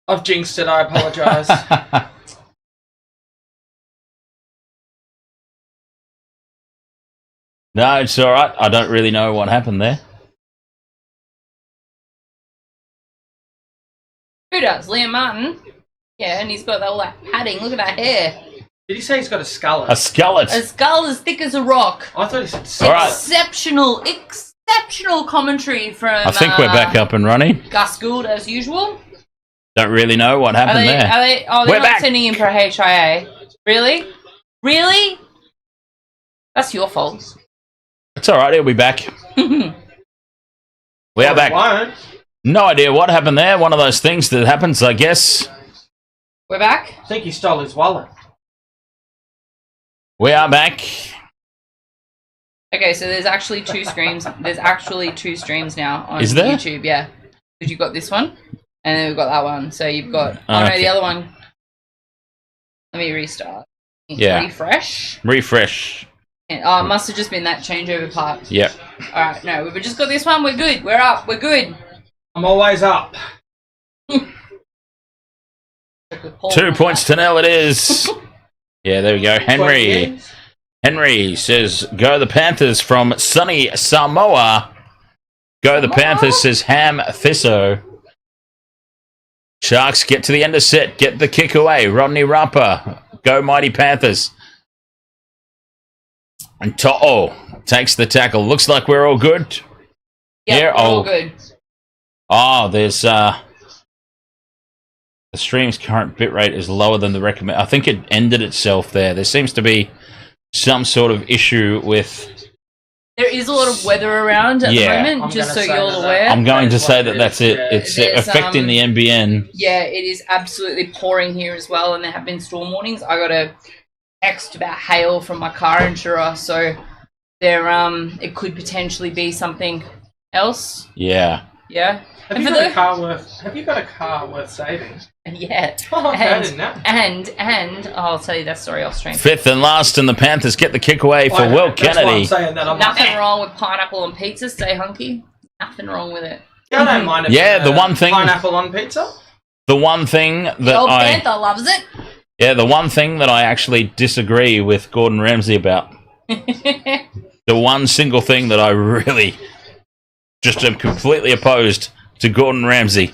I've jinxed it. I apologise. No, it's all right. I don't really know what happened there. Who does? Liam Martin? Yeah, and he's got all that padding. Look at that hair. Did he say he's got a skullet? A skullet. A skull as thick as a rock. I thought he said All right. Exceptional commentary from I think we're back up and running. Gus Gould as usual. Don't really know what happened there. They're We're not back. sending in for a HIA. Really? Really? That's your fault. It's all right. He'll be back. We are back. Won't. No idea what happened there. One of those things that happens, I guess. We're back? I think he stole his wallet. We are back. Okay, so there's actually two streams. There's actually two streams now on Is there? YouTube, yeah. Because you've got this one, and then we've got that one. So you've got... Oh, no, Okay. the other one. Let me restart. Yeah. Refresh. And, oh, it must have just been that changeover part. Yep. Alright, no, we've just got this one. We're good. We're up. We're good. I'm always up. 2 points to nil it is. Yeah, there we go. Henry says, go the Panthers from sunny Samoa. Go the Panthers, says Ham Thisso. Sharks get to the end of set. Get the kick away. Rodney Rapper. Go Mighty Panthers. And To'o takes the tackle. Looks like we're all good. Yeah, we're all good. Oh, there's the stream's current bitrate is lower than the recommend. I think it ended itself there. There seems to be some sort of issue with... There is a lot of weather around at the moment, just so you're aware. I'm going to say that that's it. It's affecting the NBN. Yeah, it is absolutely pouring here as well, and there have been storm warnings. I got a text about hail from my car insurer, so there it could potentially be something else. Yeah. Yeah. Have you got a car worth saving? Yeah. Oh, okay, I didn't know. And I'll tell you that story off stream. Fifth and last, and the Panthers get the kick away for Will Kennedy. Nothing wrong with pineapple on pizza. Stay hunky. Nothing wrong with it. Yeah, I don't mind it. Yeah, the one thing... Pineapple on pizza? The one thing that the old Panther loves it. Yeah, the one thing that I actually disagree with Gordon Ramsay about. The one single thing that I really just am completely opposed to Gordon Ramsay.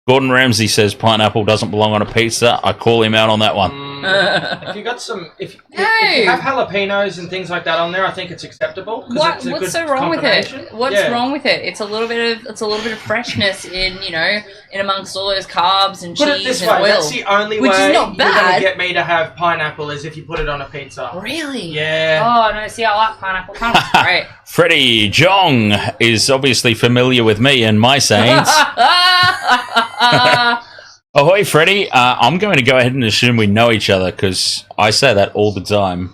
Gordon Ramsay says pineapple doesn't belong on a pizza. I call him out on that one. If you got some, if you have jalapenos and things like that on there, I think it's acceptable. What's so wrong with it? What's wrong with it? It's a little bit of freshness in amongst all those carbs and cheese put it this and way, oil. that's the only which way is not you're bad. going to get me to have pineapple is if you put it on a pizza. Really? Yeah. Oh no! See, I like pineapple. Pineapple's great. Freddie Jong is obviously familiar with me and my sayings. Ahoy, Freddie. I'm going to go ahead and assume we know each other because I say that all the time.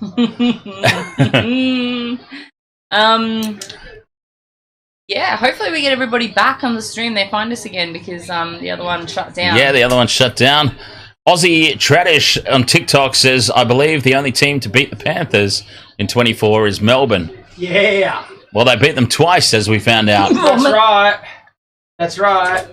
Yeah, hopefully we get everybody back on the stream. They find us again because the other one shut down. Yeah, the other one shut down. Aussie Tradish on TikTok says, I believe the only team to beat the Panthers in 24 is Melbourne. Yeah. Well, they beat them twice, as we found out. That's right. That's right.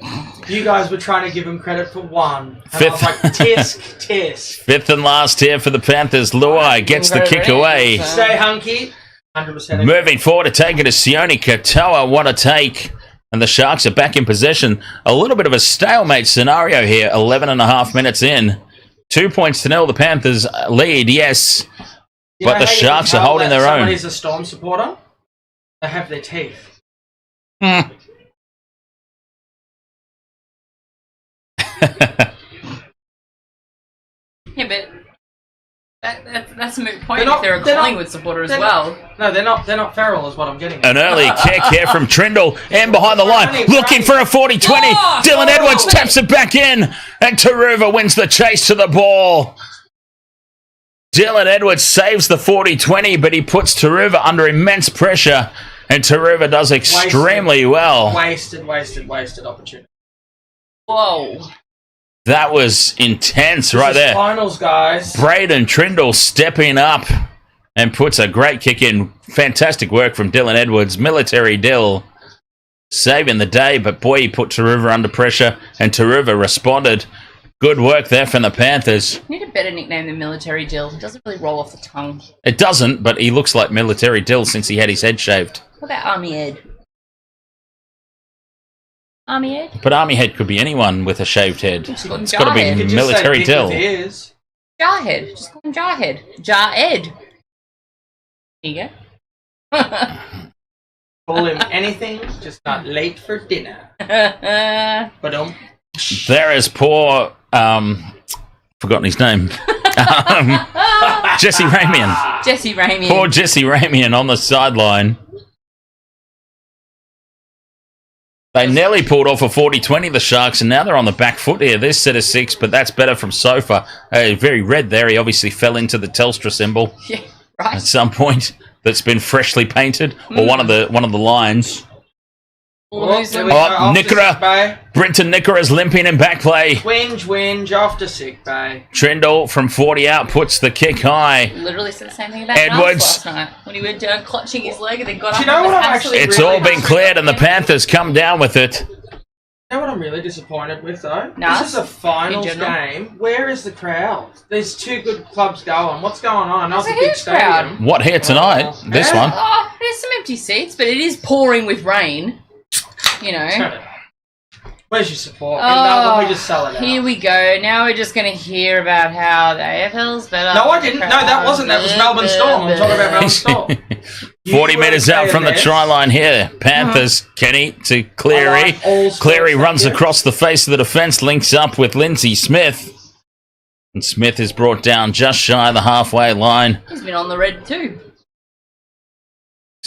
You guys were trying to give him credit for one. And I was like, tisk. Fifth and last here for the Panthers. Luai gets the kick away. Stay hunky. 100%. Moving forward to take it to Sione Katoa. What a take. And the Sharks are back in possession. A little bit of a stalemate scenario here. 11 and a half minutes in. 2 points to nil. The Panthers lead, yes. But the Sharks are holding their own. Somebody's a Storm supporter. They have their teeth. Yeah, but that's a moot point if they're a Collingwood supporter as well. No, they're not feral is what I'm getting at. An early kick here from Trindle and behind the line. Looking for a 40-20. Dylan Edwards taps it back in. And Taruva wins the chase to the ball. Dylan Edwards saves the 40-20, but he puts Taruva under immense pressure. And Taruva does extremely well. Wasted opportunity. Whoa. That was intense right there. Finals, guys. Braden Trindle stepping up and puts a great kick in. Fantastic work from Dylan Edwards. Military Dill saving the day, but boy, he put Taruva under pressure, and Taruva responded. Good work there from the Panthers. You need a better nickname than Military Dill. It doesn't really roll off the tongue. It doesn't, but he looks like Military Dill since he had his head shaved. What about Army Ed? Army Ed? But Army Head could be anyone with a shaved head. Just call him It's got to be Jarhead. Military Dill. Jarhead. Just call him Jarhead. Jar Ed. There you go. Call him anything, just not late for dinner. But There is poor, forgotten his name. Jesse Ramian. Jesse Ramian. Poor Jesse Ramian on the sideline. They nearly pulled off a 40-20, the Sharks, and now they're on the back foot here. This set of 6, but that's better from Sofa. Very red there. He obviously fell into the Telstra symbol Yeah, right. at some point. That's been freshly painted, or one of the lines. Nickera. Brenton Nickera's limping in back play. Whinge, off to sick bay. Trindle from 40 out puts the kick high. Literally said the same thing about Edwards last night when he went down clutching his leg and then got up. You know and what was I'm absolutely actually It's really all been cleared, and the Panthers come down with it. You know what I'm really disappointed with, though? Nah, This is a finals in general. game. Where is the crowd? There's 2 good clubs going. What's going on? I know it's a There's a big huge crowd. stadium. What here tonight? This Yeah. one. Oh, there's some empty seats, but it is pouring with rain. You know. Where's your support? No, we just sell it out. Here we go. Now we're just going to hear about how the AFL's better. No, I didn't. No, that wasn't. That was Melbourne Storm. I'm talking about Melbourne Storm. 40 metres out from the try line here. Panthers, Kenny to Cleary. Cleary runs across the face of the defence, links up with Lindsay Smith. And Smith is brought down just shy of the halfway line. He's been on the red too.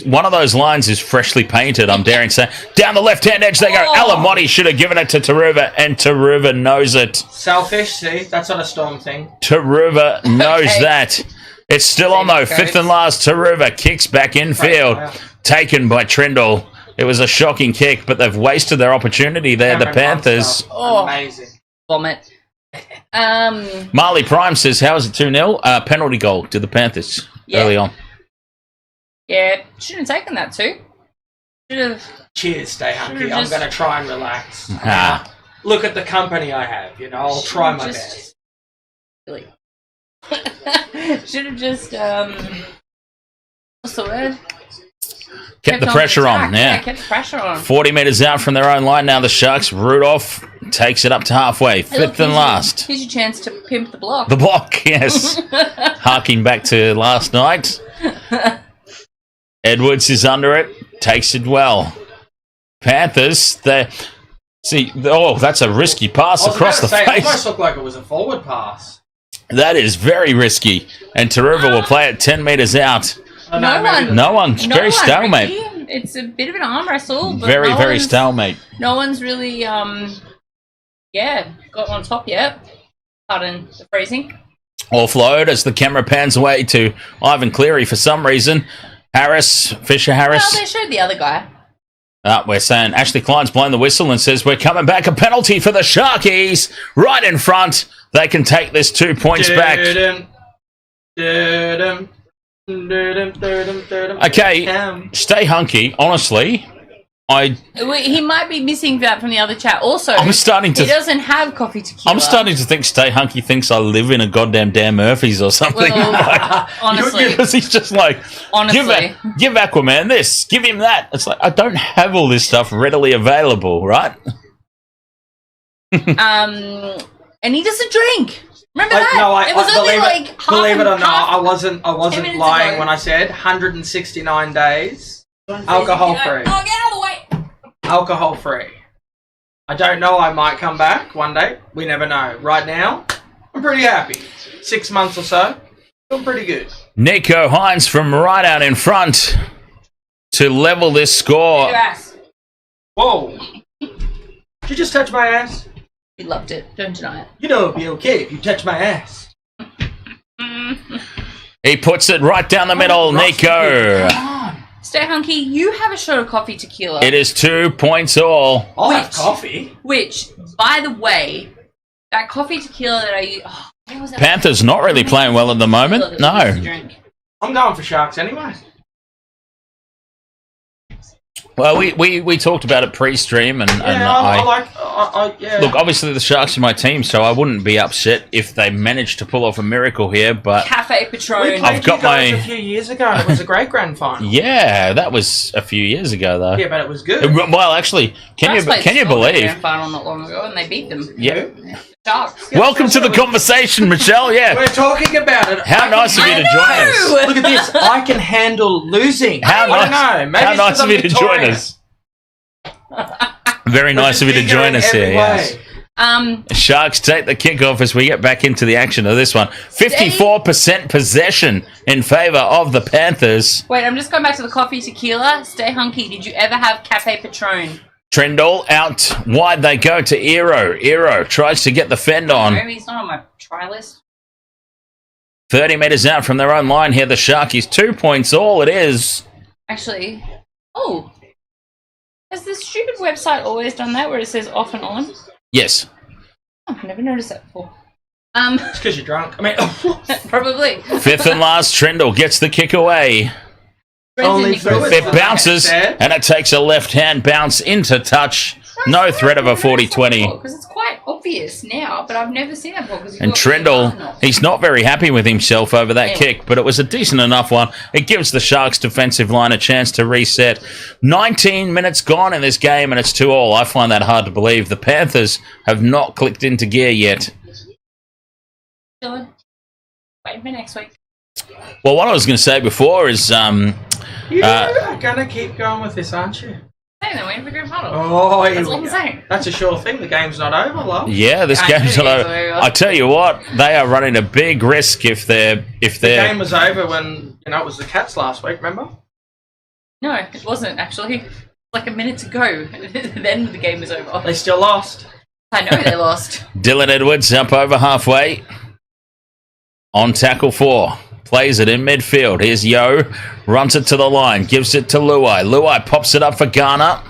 One of those lines is freshly painted, I'm daring to say. Down the left-hand edge they go. Alamotti should have given it to Taruva, and Taruva knows it. Selfish, see? That's not a Storm thing. Taruva knows that. It's still on, though. 5th and last. Taruva kicks back infield. Taken by Trindle. It was a shocking kick, but they've wasted their opportunity there, the Panthers. Amazing. Vomit. Marley Prime says, how is it 2-0? Penalty goal to the Panthers early on. Yeah, shouldn't have taken that too. Should have. Cheers, stay hunky. I'm just- going to try and relax. Ah. Look at the company I have, you know. I'll try my best. Really. Should have just what's the word? Kept the pressure on, Yeah, kept the pressure on. 40 metres out from their own line now, the Sharks. Rudolph takes it up to halfway. Hey, look, 5th and last. Here's your chance to pimp the block. The block, yes. Harking back to last night. Edwards is under it. Takes it well. Panthers, they see. Oh, that's a risky pass across the It face. almost looked like it was a forward pass. That is very risky. And Taruva will play it 10 metres out. No one. Very stalemate. Ricky. It's a bit of an arm wrestle. But Very stalemate. No one's really, got on top yet. Pardon the phrasing. Offload as the camera pans away to Ivan Cleary for some reason. Fisher Harris. Well, they showed the other guy. We're saying Ashley Klein's blown the whistle and says we're coming back. A penalty for the Sharkies. Right in front. They can take this 2 points back. Okay, stay hunky. Honestly, He might be missing that from the other chat. Also, I'm starting to. he doesn't have coffee tequila. I'm starting to think Stay Hunky thinks I live in a goddamn Dan Murphy's or something. Well, honestly. Because he's just like, Honestly. give Aquaman this, give him that. It's like, I don't have all this stuff readily available, right? And he doesn't drink. Remember that? No, it was only like half believe it or and not, half. I wasn't minutes lying ago. when I said 169 days, alcohol free. Oh, get out of the way. Alcohol free. I don't know. I might come back one day. We never know. Right now, I'm pretty happy. 6 months or so, feel pretty good. Nico Hines from right out in front to level this score. Your ass. Whoa! Did you just touch my ass? He loved it. Don't deny it. You know it'd be okay if you touch my ass. He puts it right down the middle, Nico. Come on. Stay hunky. You have a shot of coffee tequila. It is 2 points all. I'll have coffee. Which, by the way, that coffee tequila that I use. Oh, where was that? Panthers not really playing well at the moment. No. I'm going for Sharks anyway. Well, we talked about it pre-stream, and yeah. Look, obviously the Sharks are my team, so I wouldn't be upset if they managed to pull off a miracle here. But Cafe Patron. We played you guys a few years ago, and it was a great grand final. Yeah, that was a few years ago, though. Yeah, but it was good. Well, actually, can you believe? Grand final not long ago, and they beat them. Yeah. Sharks. Welcome to the conversation, Michelle. Yeah. We're talking about it. How nice of you to join us. Look at this. I can handle losing. How nice of you to join us. Very nice of you to join us here. Yes. Sharks take the kickoff as we get back into the action of this one. 54% possession in favour of the Panthers. Wait, I'm just going back to the coffee tequila. Stay hunky. Did you ever have Cafe Patron? Trindle out wide they go to Eero. Eero tries to get the fend on. No, he's not on my try list. 30 metres out from their own line here, the Sharkies. 2 points all it is. Actually, has the stupid website always done that where it says off and on? Yes. Oh, I've never noticed that before. It's because you're drunk. I mean, probably. Fifth and last, Trindle gets the kick away. It bounces, and it takes a left-hand bounce into touch. No threat of a 40-20. Because it's quite obvious now, but I've never seen it before. And Trindle, he's not very happy with himself over that kick, but it was a decent enough one. It gives the Sharks defensive line a chance to reset. 19 minutes gone in this game, and it's 2-2. I find that hard to believe. The Panthers have not clicked into gear yet. Wait for next week. Well, what I was going to say before is... you are going to keep going with this, aren't you? Hey, they're waiting for grand final. Oh, that's what I'm saying. That's a sure thing. The game's not over, love. Yeah, this game's not over. I tell you what, they are running a big risk if they're... The game was over when, it was the Cats last week, remember? No, it wasn't, actually. Like a minute to go. Then the game was over. They still lost. I know they lost. Dylan Edwards up over halfway. On tackle 4. Plays it in midfield. Here's Yo. Runs it to the line. Gives it to Luai. Luai pops it up for Garner.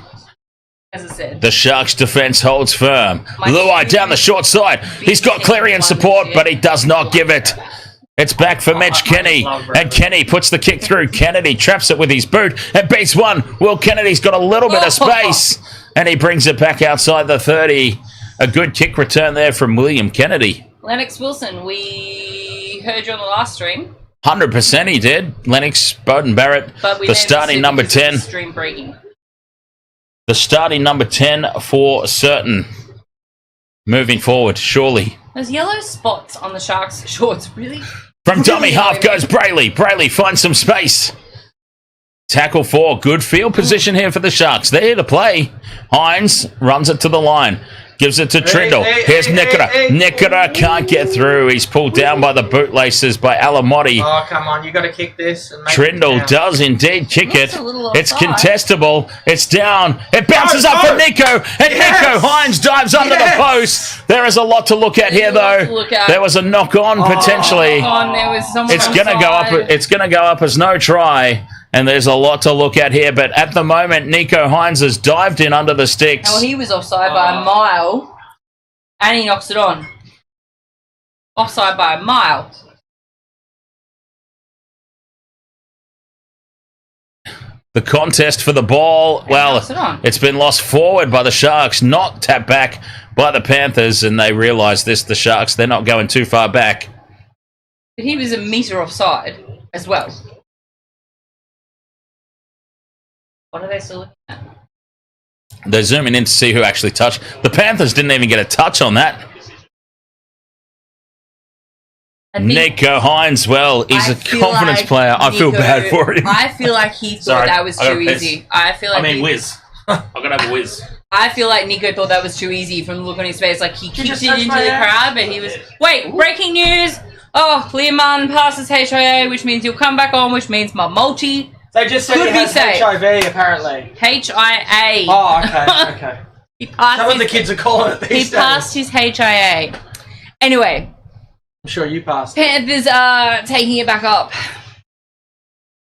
As I said. The Sharks defence holds firm. Luai down the short side. He's got Clarion support, but he does not give it. It's back for Mitch Kenny. And Kenny puts the kick through. Kennedy traps it with his boot and beats one. Will Kennedy's got a little bit of space. And he brings it back outside the 30. A good kick return there from William Kennedy. Lennox Wilson, we heard you on the last stream. 100% he did. Lennox, Bowden Barrett, the starting number 10. Stream breaking. The starting number 10 for certain. Moving forward, surely. Those yellow spots on the Sharks' shorts, really? From dummy half goes Brayley. Brayley finds some space. Tackle 4. Good field position here for the Sharks. They're here to play. Hines runs it to the line. Gives it to Trindle. Here's Nikora. Nikora can't get through. He's pulled down by the bootlaces by Alamotti. Oh, come on. You got to kick this. And Trindle does indeed kick it. It's contestable. It's down. It bounces up for Nico. And Nico Hines dives under the post. There is a lot to look at here, though. There was a knock-on potentially. It's going to go up. It's going to go up as no try. And there's a lot to look at here, but at the moment, Nico Hines has dived in under the sticks. Well, he was offside by a mile, and he knocks it on. Offside by a mile. The contest for the ball, it's been lost forward by the Sharks, not tapped back by the Panthers, and they realise this, the Sharks, they're not going too far back. But he was a metre offside as well. What are they still looking at? They're zooming in to see who actually touched. The Panthers didn't even get a touch on that. Nico Hines, he's a confidence player. I feel bad for him. I feel like he thought that was too easy. Whiz. I'm going to have a whiz. I feel like Nico thought that was too easy from the look on his face. Like, he kicked it into the crowd, but he was... Wait, breaking news! Oh, Learman passes HIA, which means he'll come back on, which means my multi... They just said he has HIV, apparently. HIA. Oh, okay. Some of the kids are calling it these days. He passed his HIA. Anyway. I'm sure you passed. Panthers are taking it back up.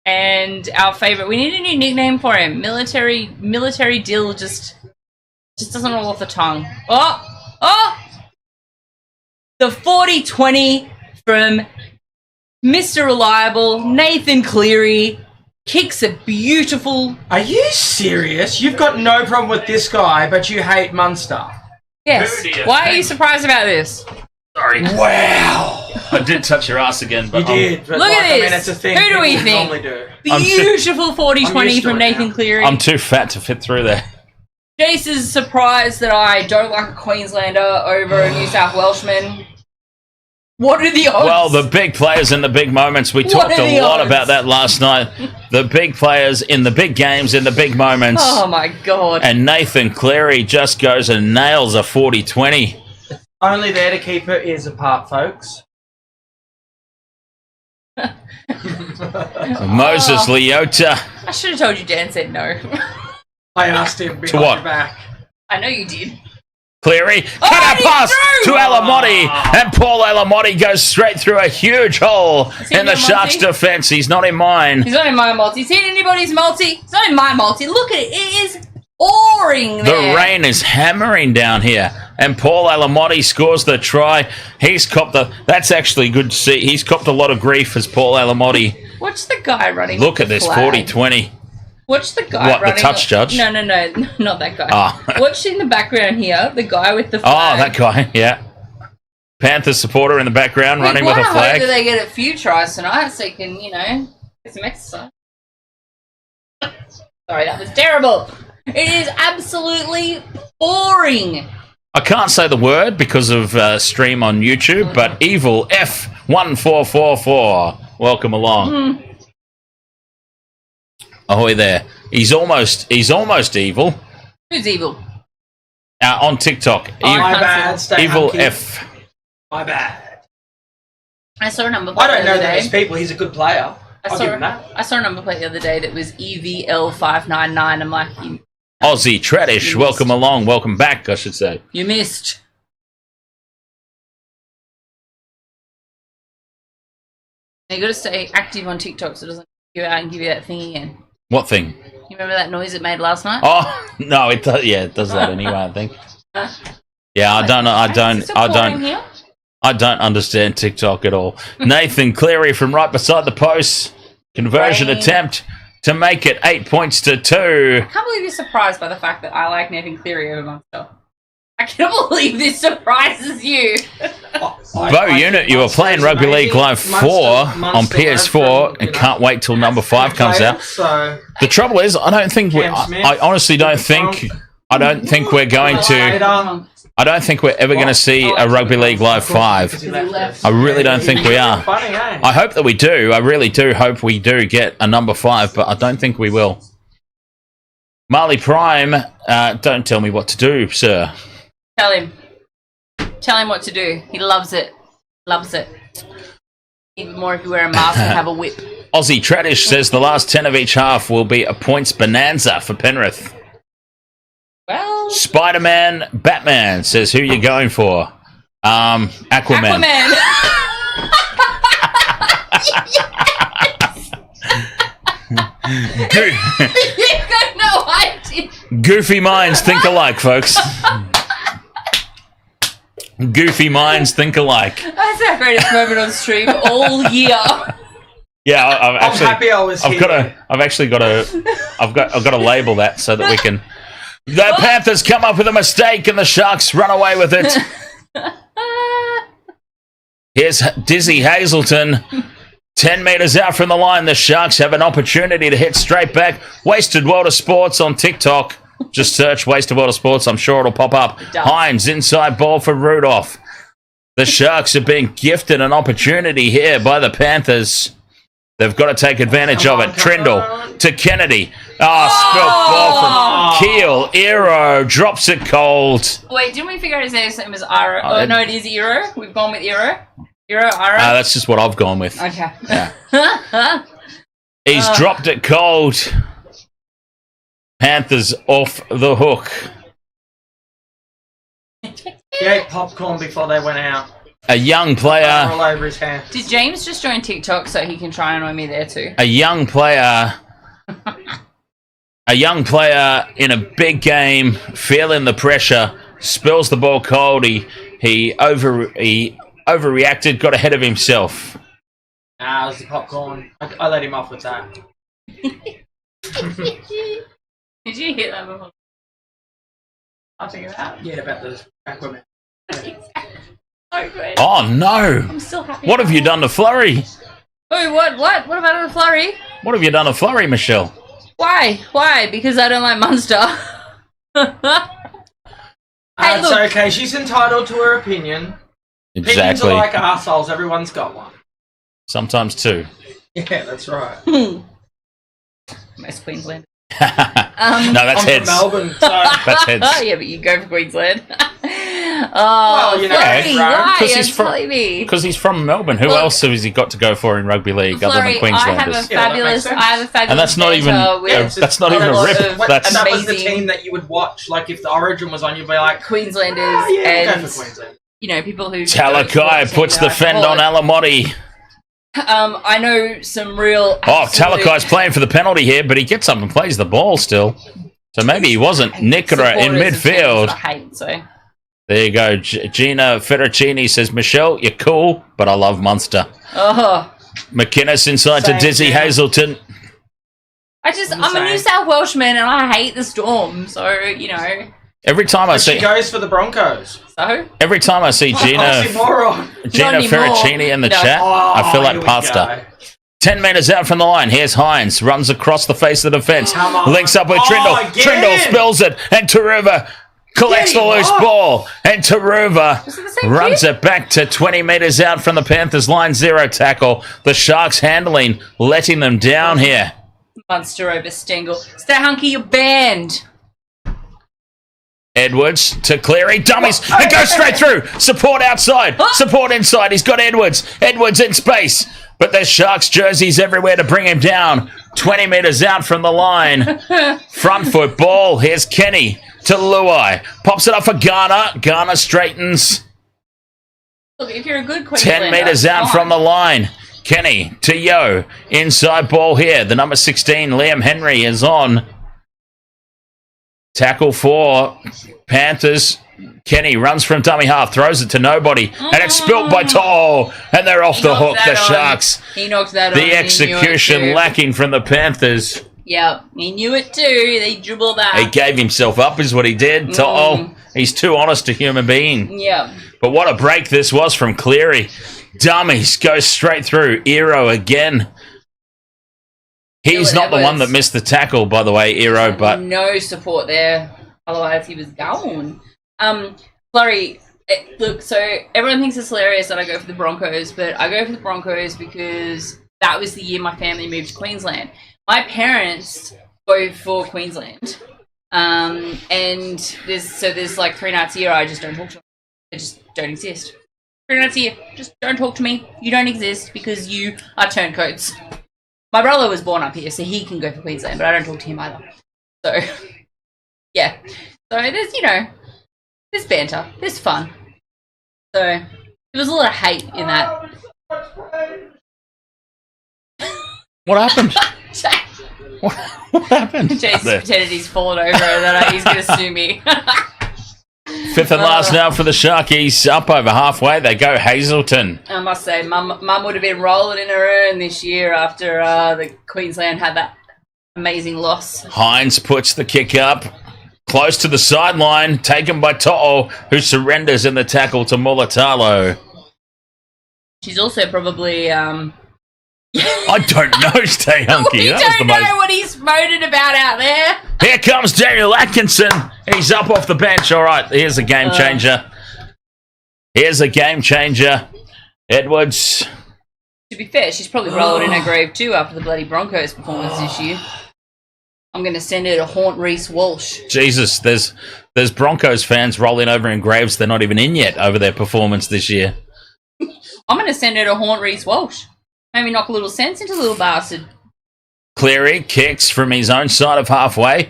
And our favourite, we need a new nickname for him. Military Dill just doesn't roll off the tongue. Oh! The 40-20 from Mr. Reliable, Nathan Cleary. Kicks a beautiful... Are you serious? You've got no problem with this guy, but you hate Munster. Yes. Why are you surprised about this? Sorry. Wow. I did touch your ass again, but You did. But Look at this. I mean, it's a thing Who do we people think? normally do. Beautiful 40-20 from Nathan now. Cleary. I'm too fat to fit through there. Jace is surprised that I don't like a Queenslander over a New South Welshman. What are the odds? Well, the big players in the big moments. We What talked are a the lot odds? about that last night. The big players in the big games, in the big moments. Oh my god. And Nathan Cleary just goes and nails a 40-20. Only there to keep her ears apart, folks. Moses Leota. I should have told you Dan said no. I asked him behind what? your back. I know you did. Cleary, cut a he's pass through! to Alamotti, and Paul Alamotti goes straight through a huge hole he in the in your Sharks' multi? defence. He's not in mine. He's not in my multi. Is he in anybody's multi? He's not in my multi. Look at it. It is pouring there. The rain is hammering down here, and Paul Alamotti scores the try. He's copped that's actually good to see. He's copped a lot of grief as Paul Alamotti. Watch the guy running. Look with at the this flag. 40-20. Watch the guy What, the running. touch judge? No, not that guy. Oh. Watch in the background here, the guy with the Oh, flag. that guy, yeah. Panthers supporter in the background running with a I hope flag. that they get a few tries tonight so they can, get some exercise. Sorry, that was terrible. It is absolutely boring. I can't say the word because of stream on YouTube, but Evil F1444. Welcome along. Ahoy there. He's almost evil. Who's evil? On TikTok. Oh, My bad. Stay Evil hunky. F. My bad. I saw a number plate I don't the know other that day. there's people. He's a good player. I I'll saw, give him that. I saw a number plate the other day that was EVL599. I'm like, Aussie Tradish. You Welcome missed. along. Welcome back, I should say. you missed. You got to stay active on TikTok so it doesn't go out and give you that thing again. What thing? You remember that noise it made last night? Oh, no, it does. Yeah, it does that anyway, I think. Yeah, Is it still pouring here? I don't understand TikTok at all. Nathan Cleary from right beside the post. Conversion Rain. attempt to make it 8 points to 2. I can't believe you're surprised by the fact that I like Nathan Cleary over Munster. I can't believe this surprises you. Bo Unit, you were playing Rugby League Live 4 on PS4 and can't wait till number 5 comes out. So The trouble is, I don't think Cam Smith, I honestly don't think we're going to. I don't think we're ever going to see a Rugby League Live 5. I really don't think we are. Funny, eh? I hope that we do. I really do hope we do get a number 5, but I don't think we will. Marley Prime, don't tell me what to do, sir. Tell him. Tell him what to do. He loves it. Loves it. Even more if you wear a mask and have a whip. Aussie Tradish says the last 10 of each half will be a points bonanza for Penrith. Well, Spider-Man Batman says who you going for? Aquaman. You've got no idea. Goofy minds think alike, folks. Goofy minds think alike. That's our greatest moment on stream all year. Yeah, I'm happy I was here. I've got to label that so that we can. The Panthers come up with a mistake and the Sharks run away with it. Here's Dizzy Hazelton. 10 metres out from the line, the Sharks have an opportunity to hit straight back. Wasted World of Sports on TikTok. Just search Wasted World of Sports. I'm sure it'll pop up. Hines, inside ball for Rudolph. The Sharks are being gifted an opportunity here by the Panthers. They've got to take advantage of it. Trindle to Kennedy. Spilt ball from Keel. Eero drops it cold. Wait, didn't we figure out his name is Iro? Oh, no, it is Eero. We've gone with Eero. Eero, Iro? That's just what I've gone with. Okay. Yeah. He's dropped it cold. Panthers off the hook. He ate popcorn before they went out. A young All player. over his hand. Did James just join TikTok so he can try and annoy me there too? A young player. A young player in a big game, feeling the pressure, spills the ball cold. He overreacted, got ahead of himself. It was the popcorn. I let him off with that. Did you hear that before? I'll figure it out. Yeah, about the Aquaman. So good. Oh, no. I'm still happy. What have you done to Flurry? Oh, what? What about the flurry? What have you done to Flurry, Michelle? Why? Because I don't like Munster. Hey, It's look. okay. She's entitled to her opinion. Opinions Exactly. are like arseholes. Everyone's got one. Sometimes two. Yeah, that's right. Most Queensland. No, that's I'm heads. from Melbourne, so... That's heads. Oh, yeah, but you go for Queensland. Well, you know, Flurry, right? why? 'Cause You're he's from- telling me. Because he's from Melbourne. Who Look, else has he got to go for in rugby league other Flurry, than I have a Queenslanders? Yeah, that makes fabulous, sense. And that's not even banter with that's not even a lot rip. of That's and that was the amazing team that you would watch. Like, if the Origin was on, you'd be like, Queenslanders oh, yeah, we'll and go for Queensland. you know people who Talakai puts the fend on Alamotti. I know some real. Oh, absolute Talakai's playing for the penalty here, but he gets up and plays the ball still. So maybe he wasn't Nickera in supporters of teams midfield. I hate, so. There you go. Gina Fettuccini says, Michelle, you're cool, but I love Munster. Oh, McInnes inside to Same, Dizzy yeah. Hazelton. I'm a Same. New South Welshman and I hate the Storm, so you know. Every time I But she see goes for the Broncos. So Gina Oxymoron. Gina Not anymore. Ferricini in the No. chat, Oh, I feel like here we pasta. go. 10 metres out from the line. Here's Hines. Runs across the face of the defence. Come on. Links up with Oh, Trindle. again. Trindle spills it. And Taruva collects the Get him loose off. ball. And Taruva Was it the same runs kid? it back to 20 metres out from the Panthers line. 0 tackle. The Sharks handling, letting them down here. Munster over Stengel. Stay hunky, you're banned. Edwards to Cleary. Dummies. It goes straight through. Support outside. Support inside. He's got Edwards. Edwards in space. But there's Sharks jerseys everywhere to bring him down. 20 metres out from the line. Front foot ball. Here's Kenny to Luai. Pops it up for Garner. Garner straightens. Look, if you're a good Queenslander, 10 metres out from the line. Kenny to Yo. Inside ball here. The number 16, Liam Henry, is on. Tackle for Panthers. Kenny runs from dummy half, throws it to nobody, and it's spilt by To'o, and they're off He the knocked hook, the that on. Sharks. He knocked that on. The execution lacking from the Panthers. Yeah, he knew it too. They dribbled that. He gave himself up, is what he did. To'o, he's too honest a human being. Yeah. But what a break this was from Cleary. Dummies goes straight through. Eero again. He's Dylan not the one Edwards. that missed the tackle, by the way, Eero, but No support there. Otherwise, he was gone. Flurry, look, so everyone thinks it's hilarious that I go for the Broncos, but I go for the Broncos because that was the year my family moved to Queensland. My parents go for Queensland. And there's like 3 nights a year I just don't talk to them. They just don't exist. 3 nights a year, just don't talk to me. You don't exist because you are turncoats. My brother was born up here, so he can go for Queensland, but I don't talk to him either. So, yeah. So there's, there's banter, there's fun. So there was a lot of hate in that. what happened? What happened? Jason There. pretended he's fallen over and that he's going to sue me. Fifth and last now for the Sharkies. Up over halfway. They go Hazelton. I must say, Mum would have been rolling in her urn this year after the Queensland had that amazing loss. Hines puts the kick up. Close to the sideline. Taken by To'o, who surrenders in the tackle to Mulatalo. She's also probably... I don't know, Stay Hunky. We That was the don't know most... what he's moaning about out there. Here comes Daniel Atkinson. He's up off the bench. All right, here's a game changer. Here's a game changer. Edwards. To be fair, she's probably rolling in her grave too after the bloody Broncos performance this year. I'm going to send her to haunt Reece Walsh. Jesus, there's Broncos fans rolling over in graves they're not even in yet over their performance this year. I'm going to send her to haunt Reece Walsh. Maybe knock a little sense into the little bastard. Cleary kicks from his own side of halfway.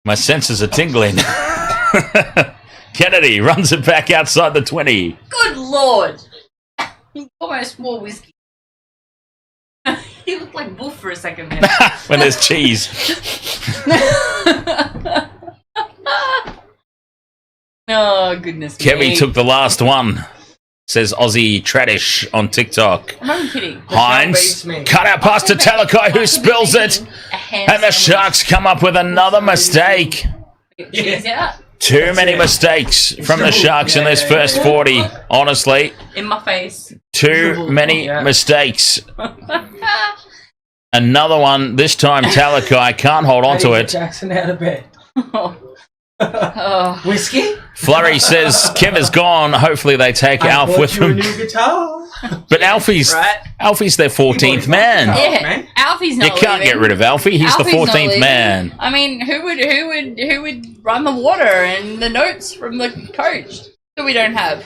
My senses are tingling. Kennedy runs it back outside the 20. Good Lord. He almost wore whiskey. He looked like Wolf for a second there. When there's cheese. Oh, goodness me. Kevy took the last one. says Aussie Tradish on TikTok. I'm not even kidding. Hines, cut out pass to Talakai, who spills it. And the Sharks come up with another mistake. Cheese out. Too many mistakes from the Sharks in this first 40, honestly. In my face. Too many mistakes. Another one, this time Talakai can't hold on to it. Jackson out of bed. Oh. Whiskey? Flurry says Kev is gone. Hopefully they take Alf with them. A new guitar. But Alfie's their 14th man. Yeah, Alfie's not You can't leaving. get rid of Alfie. He's Alfie's the not 14th leaving. man. I mean, who would run the water and the notes from the coach that we don't have?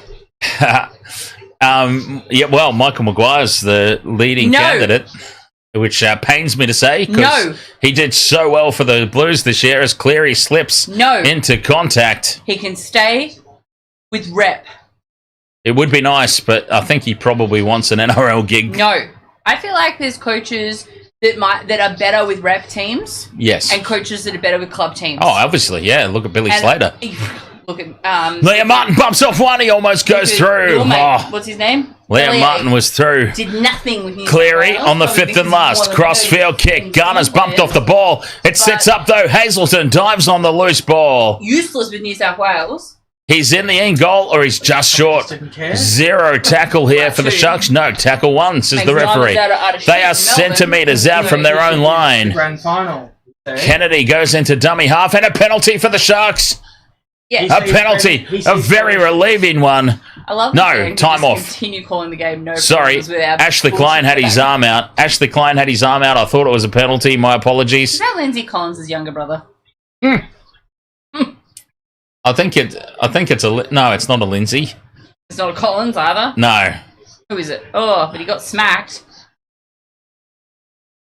Yeah, well, Michael Maguire's the leading candidate, which pains me to say because he did so well for the Blues this year as Cleary slips into contact. He can stay with rep. It would be nice, but I think he probably wants an NRL gig. No. I feel like there's coaches that are better with rep teams. Yes. And coaches that are better with club teams. Oh, obviously, yeah. Look at Billy Slater. Look at Liam Martin bumps off one. He almost goes through. What's his name? Liam Martin was through. Did nothing with New Cleary South Wales, on the probably fifth and because last. he's one of Crossfield those kick. Garner's team bumped off the ball. It sets up, though. Hazelton dives on the loose ball. Useless with New South Wales. He's in the end goal, or he's just short. Zero tackle here for the Sharks. No, tackle one, says the referee. They are centimetres out from their own line. Grand final. Kennedy goes into dummy half, and a penalty for the Sharks. Yes. A penalty, a very relieving one. I love No, time off. Continue calling the game. No. Sorry, Ashley Klein had his arm out. Ashley Klein had his arm out. I thought it was a penalty. My apologies. Is that Lindsay Collins' younger brother? I think it's no, it's not a Lindsay. It's not a Collins either. No. Who is it? Oh, but he got smacked.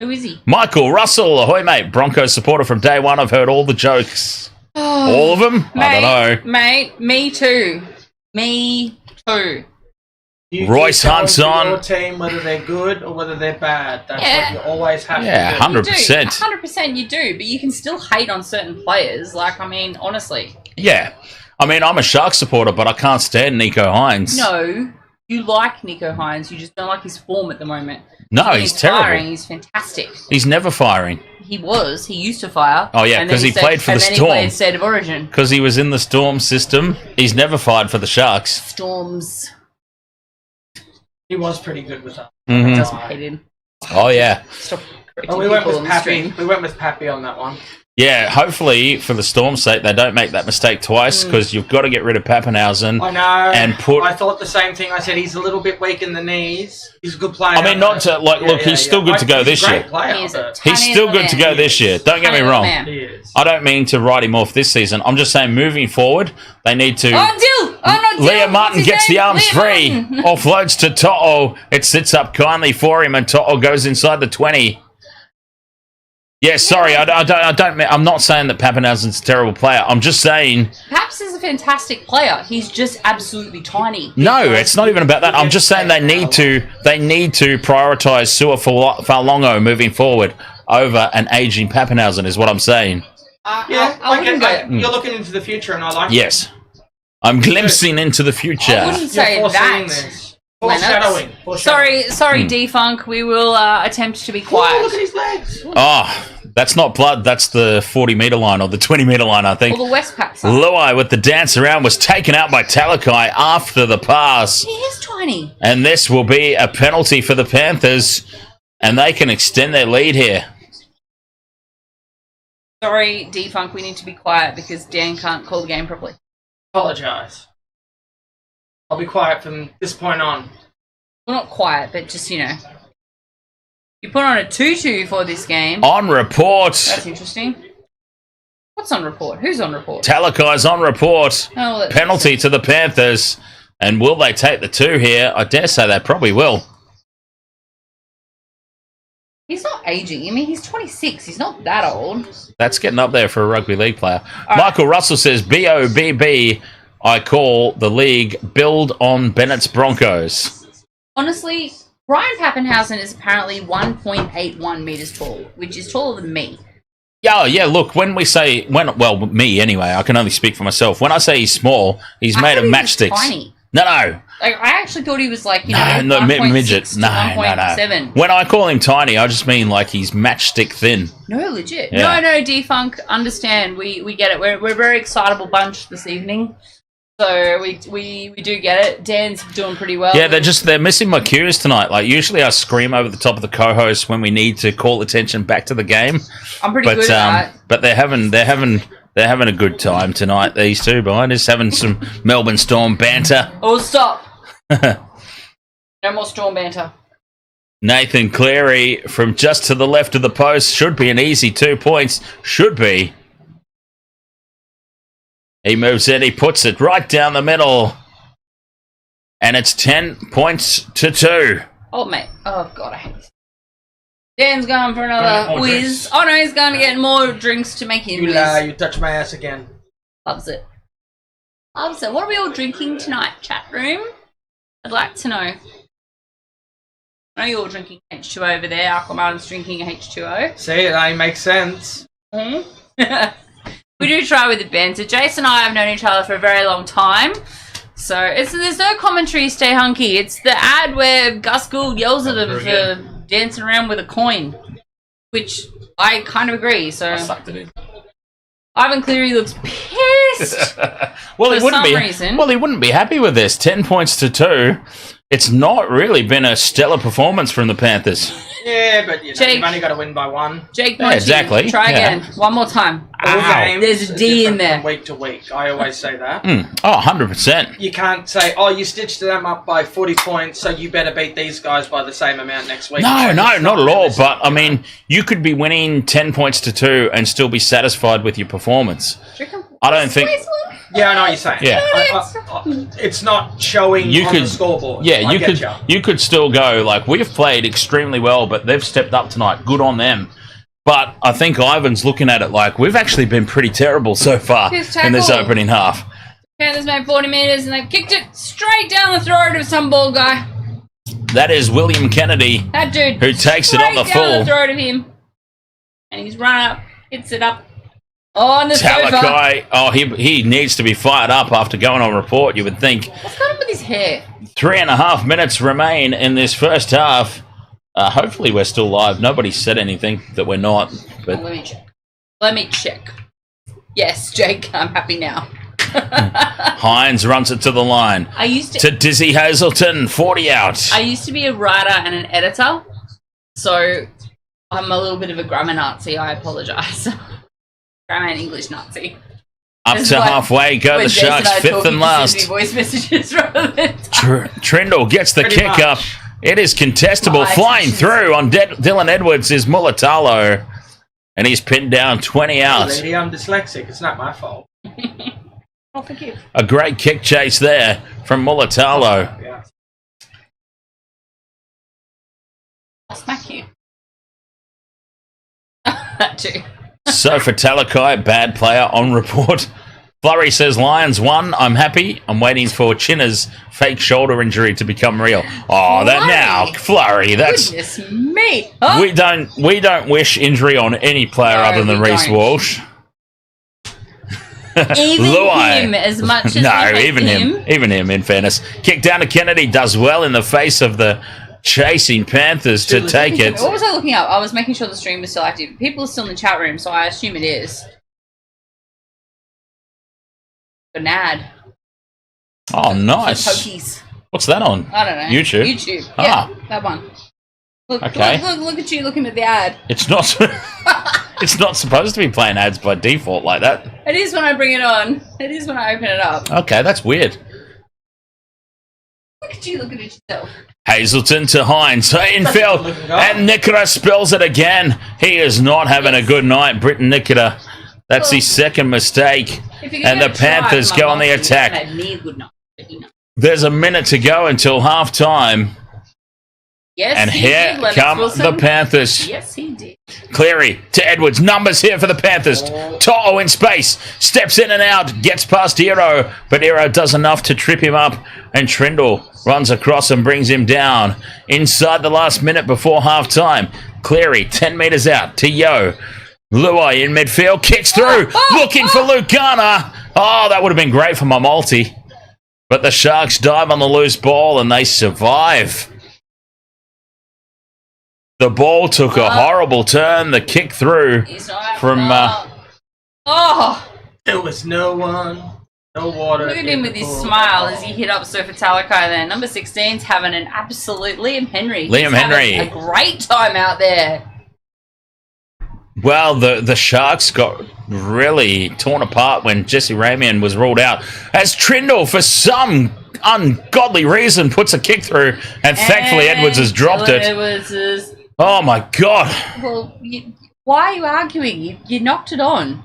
Who is he? Michael Russell, ahoy mate, Broncos supporter from day one. I've heard all the jokes. All of them? Mate, I don't know. Mate, me too. Me too. Royce Hunt's on. Your team, whether they're good or whether they're bad. That's what you always have to do. 100%. 100% you do, but you can still hate on certain players. Like, I mean, honestly. Yeah. I mean, I'm a Sharks supporter, but I can't stand Nico Hines. No, you like Nico Hines. You just don't like his form at the moment. No, When he's terrible. Firing, he's fantastic. He's never firing. He used to fire. Oh, yeah, because he played for the Storm. And then Storm. he played State of Origin. Because he was in the Storm system. He's never fired for the Sharks. Storms. He was pretty good with us. Doesn't hate him. Oh, yeah. Stop Oh, we went with Pappy. We went with Pappy on that one. Yeah, hopefully, for the Storm's sake, they don't make that mistake twice, because you've got to get rid of Pappenhausen. I know. And put... I thought the same thing. I said he's a little bit weak in the knees. He's a good player. I mean, not to, like, look, he's still good to go this year. He's still good to go this year. Don't get me wrong. He is. I don't mean to write him off this season. I'm just saying, moving forward, they need to... Liam Martin gets the arms free. Offloads to To'o. It sits up kindly for him, and To'o goes inside the 20. Yeah, sorry, I'm not saying that Pappenhausen's a terrible player. I'm just saying... Paps is a fantastic player. He's just absolutely tiny. No, it's not even about that. I'm just saying they need to prioritise Sua Falongo moving forward over an ageing Pappenhausen is what I'm saying. You're looking into the future, and I like Yes. I'm glimpsing into the future. I wouldn't say that. Foreshadowing. Sorry, D-Funk. We will attempt to be quiet. Look at his legs. Oh, that's not blood. That's the 40-metre line or the 20-metre line, I think. Or the West Paps. Luai with the dance around was taken out by Talakai after the pass. He is tiny. And this will be a penalty for the Panthers, and they can extend their lead here. Sorry, D-Funk. We need to be quiet because Dan can't call the game properly. Apologise. I'll be quiet from this point on. Well, not quiet, but just, you know. You put on a 2-2 for this game. On report. That's interesting. What's on report? Who's on report? Talakai's on report. Oh, well, penalty to the Panthers. And will they take the 2 here? I dare say they probably will. He's not aging. I mean, he's 26. He's not that old. That's getting up there for a rugby league player. Michael Russell says, BOBB, I call the league build on Bennett's Broncos. Honestly, Brian Pappenhausen is apparently 1.81 metres tall, which is taller than me. Yeah, look, when we say... me anyway, I can only speak for myself. When I say he's small, he's made of matchsticks. Tiny. No. Like, I actually thought he was like, no, midget. No. 1.7. When I call him tiny, I just mean like he's matchstick thin. No, legit. Yeah. No, D-Funk, understand. We get it. We're a very excitable bunch this evening. So we do get it. Dan's doing pretty well. Yeah, they're missing my cues tonight. Like usually I scream over the top of the co-host when we need to call attention back to the game. I'm pretty good at that. But they're having a good time tonight, these two, Brian. Just having some Melbourne Storm banter. Oh, stop. No more Storm banter. Nathan Cleary from just to the left of the post. Should be an easy 2 points. Should be. He moves in. He puts it right down the middle. And it's 10 points to 2. Oh, mate. Oh, God, I hate this. Dan's going for another whiz. Oh, no, he's going to get more drinks to make him You whiz. lie, you touch my ass again. Loves it. Loves it. What are we all drinking tonight, chat room? I'd like to know. I know you're all drinking H2O over there. Aquaman's drinking H2O. See, that makes sense. Mm-hmm. We do try with the banter. Jason and I have known each other for a very long time. So there's no commentary, stay hunky. It's the ad where Gus Gould yells at him for dancing around with a coin. Which I kind of agree. So I sucked it in. Ivan Cleary looks pissed. Well, he for wouldn't some be. reason. Well, he wouldn't be happy with this. 10 points to 2. It's not really been a stellar performance from the Panthers. Yeah, but Jake, you've only got to win by 1. Jake, Yeah, exactly. Try Yeah. again. One more time. All games There's a are D in different there. from week to week. I always say that. Oh, 100%. You can't say, oh, you stitched them up by 40 points, so you better beat these guys by the same amount next week. No, It's not at all. realistic. But, I mean, you could be winning 10 points to 2 and still be satisfied with your performance. I don't think... Yeah, I know what you're saying. Yeah. It's not showing You on could, the scoreboard. yeah, I you get could, ya. you could still go like we've played extremely well, but they've stepped up tonight. Good on them. But I think Ivan's looking at it like we've actually been pretty terrible so far His in this tackle. opening half. Panthers made 40 metres and they kicked it straight down the throat of some bald guy. That is William Kennedy, That dude. who takes it on the straight down full. the throat of him. And he's run up, hits it up. On the sofa. Talakai, oh, he needs to be fired up after going on report. You would think. What's going on with his hair? 3.5 minutes remain in this first half. Hopefully we're still live. Nobody said anything that we're not. But Let me check. Yes, Jake, I'm happy now. Hines runs it to the line. I used To Dizzy Hazelton, 40 out. I used to be a writer and an editor, so I'm a little bit of a grammar Nazi. I apologise. Grammar and English Nazi. Up That's to why halfway go when the Jason and Sharks, I fifth talk, and you just last. send me voice messages rather than Trindle gets the Pretty kick much. up. It is contestable. My Flying attention's- through on Dylan Edwards is Mulatalo. And he's pinned down 20 out. Lady, I'm dyslexic. It's not my fault. I'll forgive. A great kick chase there from Mulatalo. Yeah. I'll smack you. That too. So for Talakai, bad player on report. Flurry says Lions won. I'm happy. I'm waiting for Chinna's fake shoulder injury to become real. Oh, that now Flurry. That's Goodness me. Oh, we don't wish injury on any player No, other than we Reece don't. Walsh. even Luai. him, as much as No, we hate even him. In fairness, kick down to Kennedy does well in the face of the chasing Panthers to take it. What was I looking up? I was making sure the stream was still active. People are still in the chat room, so I assume it is. Bernard. Oh, nice. Pokies. What's that on? I don't know. YouTube? YouTube. Ah. Yeah, that one. Look, Okay. look at you looking at the ad. It's not. It's not supposed to be playing ads by default like that. It is when I bring it on. It is when I open it up. Okay, that's weird. Look at you looking at yourself. Hazelton to Hines, infield, and Nikita spills it again. He is not having a good night, Britton Nikita. That's his second mistake. If you're And gonna the try Panthers my go on the boss, you attack. haven't had me a good night, but you know. There's a minute to go until half time. Yes, And he here did, Lennox come Wilson. the Panthers. Yes, he did. Cleary to Edwards. Numbers here for the Panthers. To'o in space. Steps in and out. Gets past Hero. But Hero does enough to trip him up. And Trindle runs across and brings him down. Inside the last minute before half time. Cleary 10 metres out to Yo. Luai in midfield. Kicks through. Looking for Luke Garner. Oh, that would have been great for my multi. But the Sharks dive on the loose ball and they survive. The ball took a horrible turn. The kick through from... There was no one, no water. Look at him with his smile as he hit up Surfer Talakai there. Number 16's having an absolute Liam Henry. Liam Henry. A great time out there. Well, the Sharks got really torn apart when Jesse Ramian was ruled out. As Trindle, for some ungodly reason, puts a kick through, and thankfully Edwards has dropped it. Oh, my God. Well, why are you arguing? You knocked it on.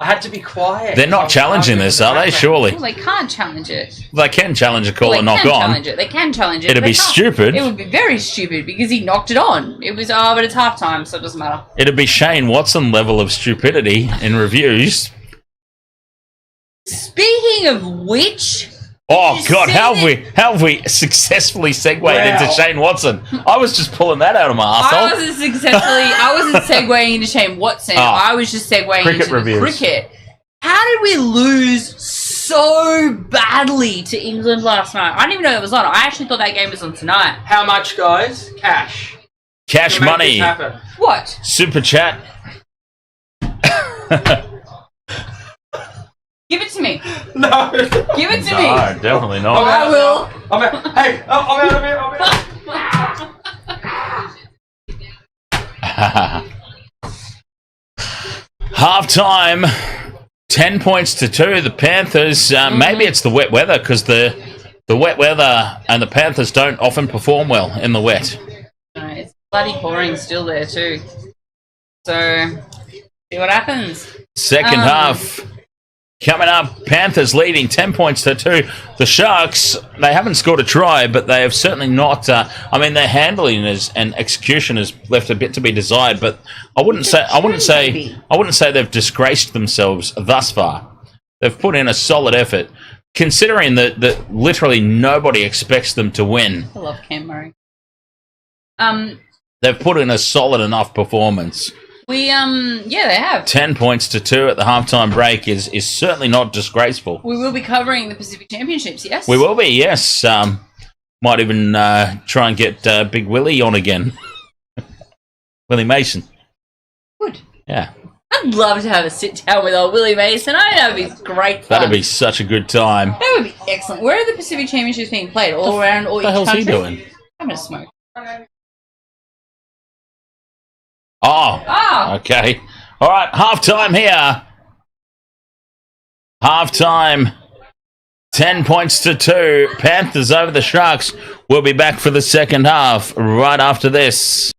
I had to be quiet. They're not challenging this, are they? Surely. Well, they can't challenge it. They can challenge a call and knock on. They can challenge it. It'd be stupid. It would be very stupid because he knocked it on. It was, but it's halftime, so it doesn't matter. It'd be Shane Watson level of stupidity in reviews. Speaking of which... Oh, God, how have we successfully segued into Shane Watson? I was just pulling that out of my arsehole. I wasn't segueing into Shane Watson. I was just segueing into the cricket. How did we lose so badly to England last night? I didn't even know it was on. I actually thought that game was on tonight. How much, guys? Cash. Cash money. What? Super chat. Give it to me. No. Give it to me. No, definitely not. I will. I'm out of here. Half-time, 10 points to 2. The Panthers, maybe it's the wet weather, because the wet weather and the Panthers don't often perform well in the wet. No, it's bloody pouring still there too. So, see what happens. Second half. Coming up, Panthers leading 10 points to 2. The Sharks, they haven't scored a try, but they have certainly not. Their handling and execution has left a bit to be desired. But I wouldn't say they've disgraced themselves thus far. They've put in a solid effort, considering that literally nobody expects them to win. I love Cam Murray. They've put in a solid enough performance. They have. 10 points to 2 at the halftime break is certainly not disgraceful. We will be covering the Pacific Championships, yes? We will be, yes. Might even try and get Big Willie on again. Willie Mason. Good. Yeah. I'd love to have a sit down with old Willie Mason. I know it'd be great fun. That'd be such a good time. That would be excellent. Where are the Pacific Championships being played? All around each country? What the hell's he doing? I'm going to smoke. Oh, okay. All right, halftime here. Halftime, 10 points to 2. Panthers over the Sharks. We'll be back for the second half right after this.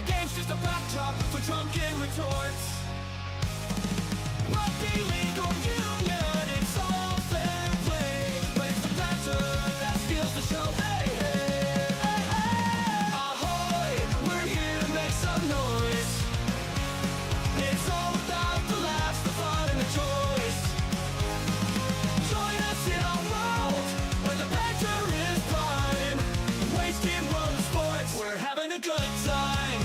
The game's just a backdrop for drunken retorts. Rugby league or union, it's all fair play. But it's the banter that steals the show. Hey, hey, hey, hey. Ahoy, we're here to make some noise. It's all about the laughs, the fun, and the choice. Join us in our world where the banter is prime. Wasting world of sports, we're having a good time.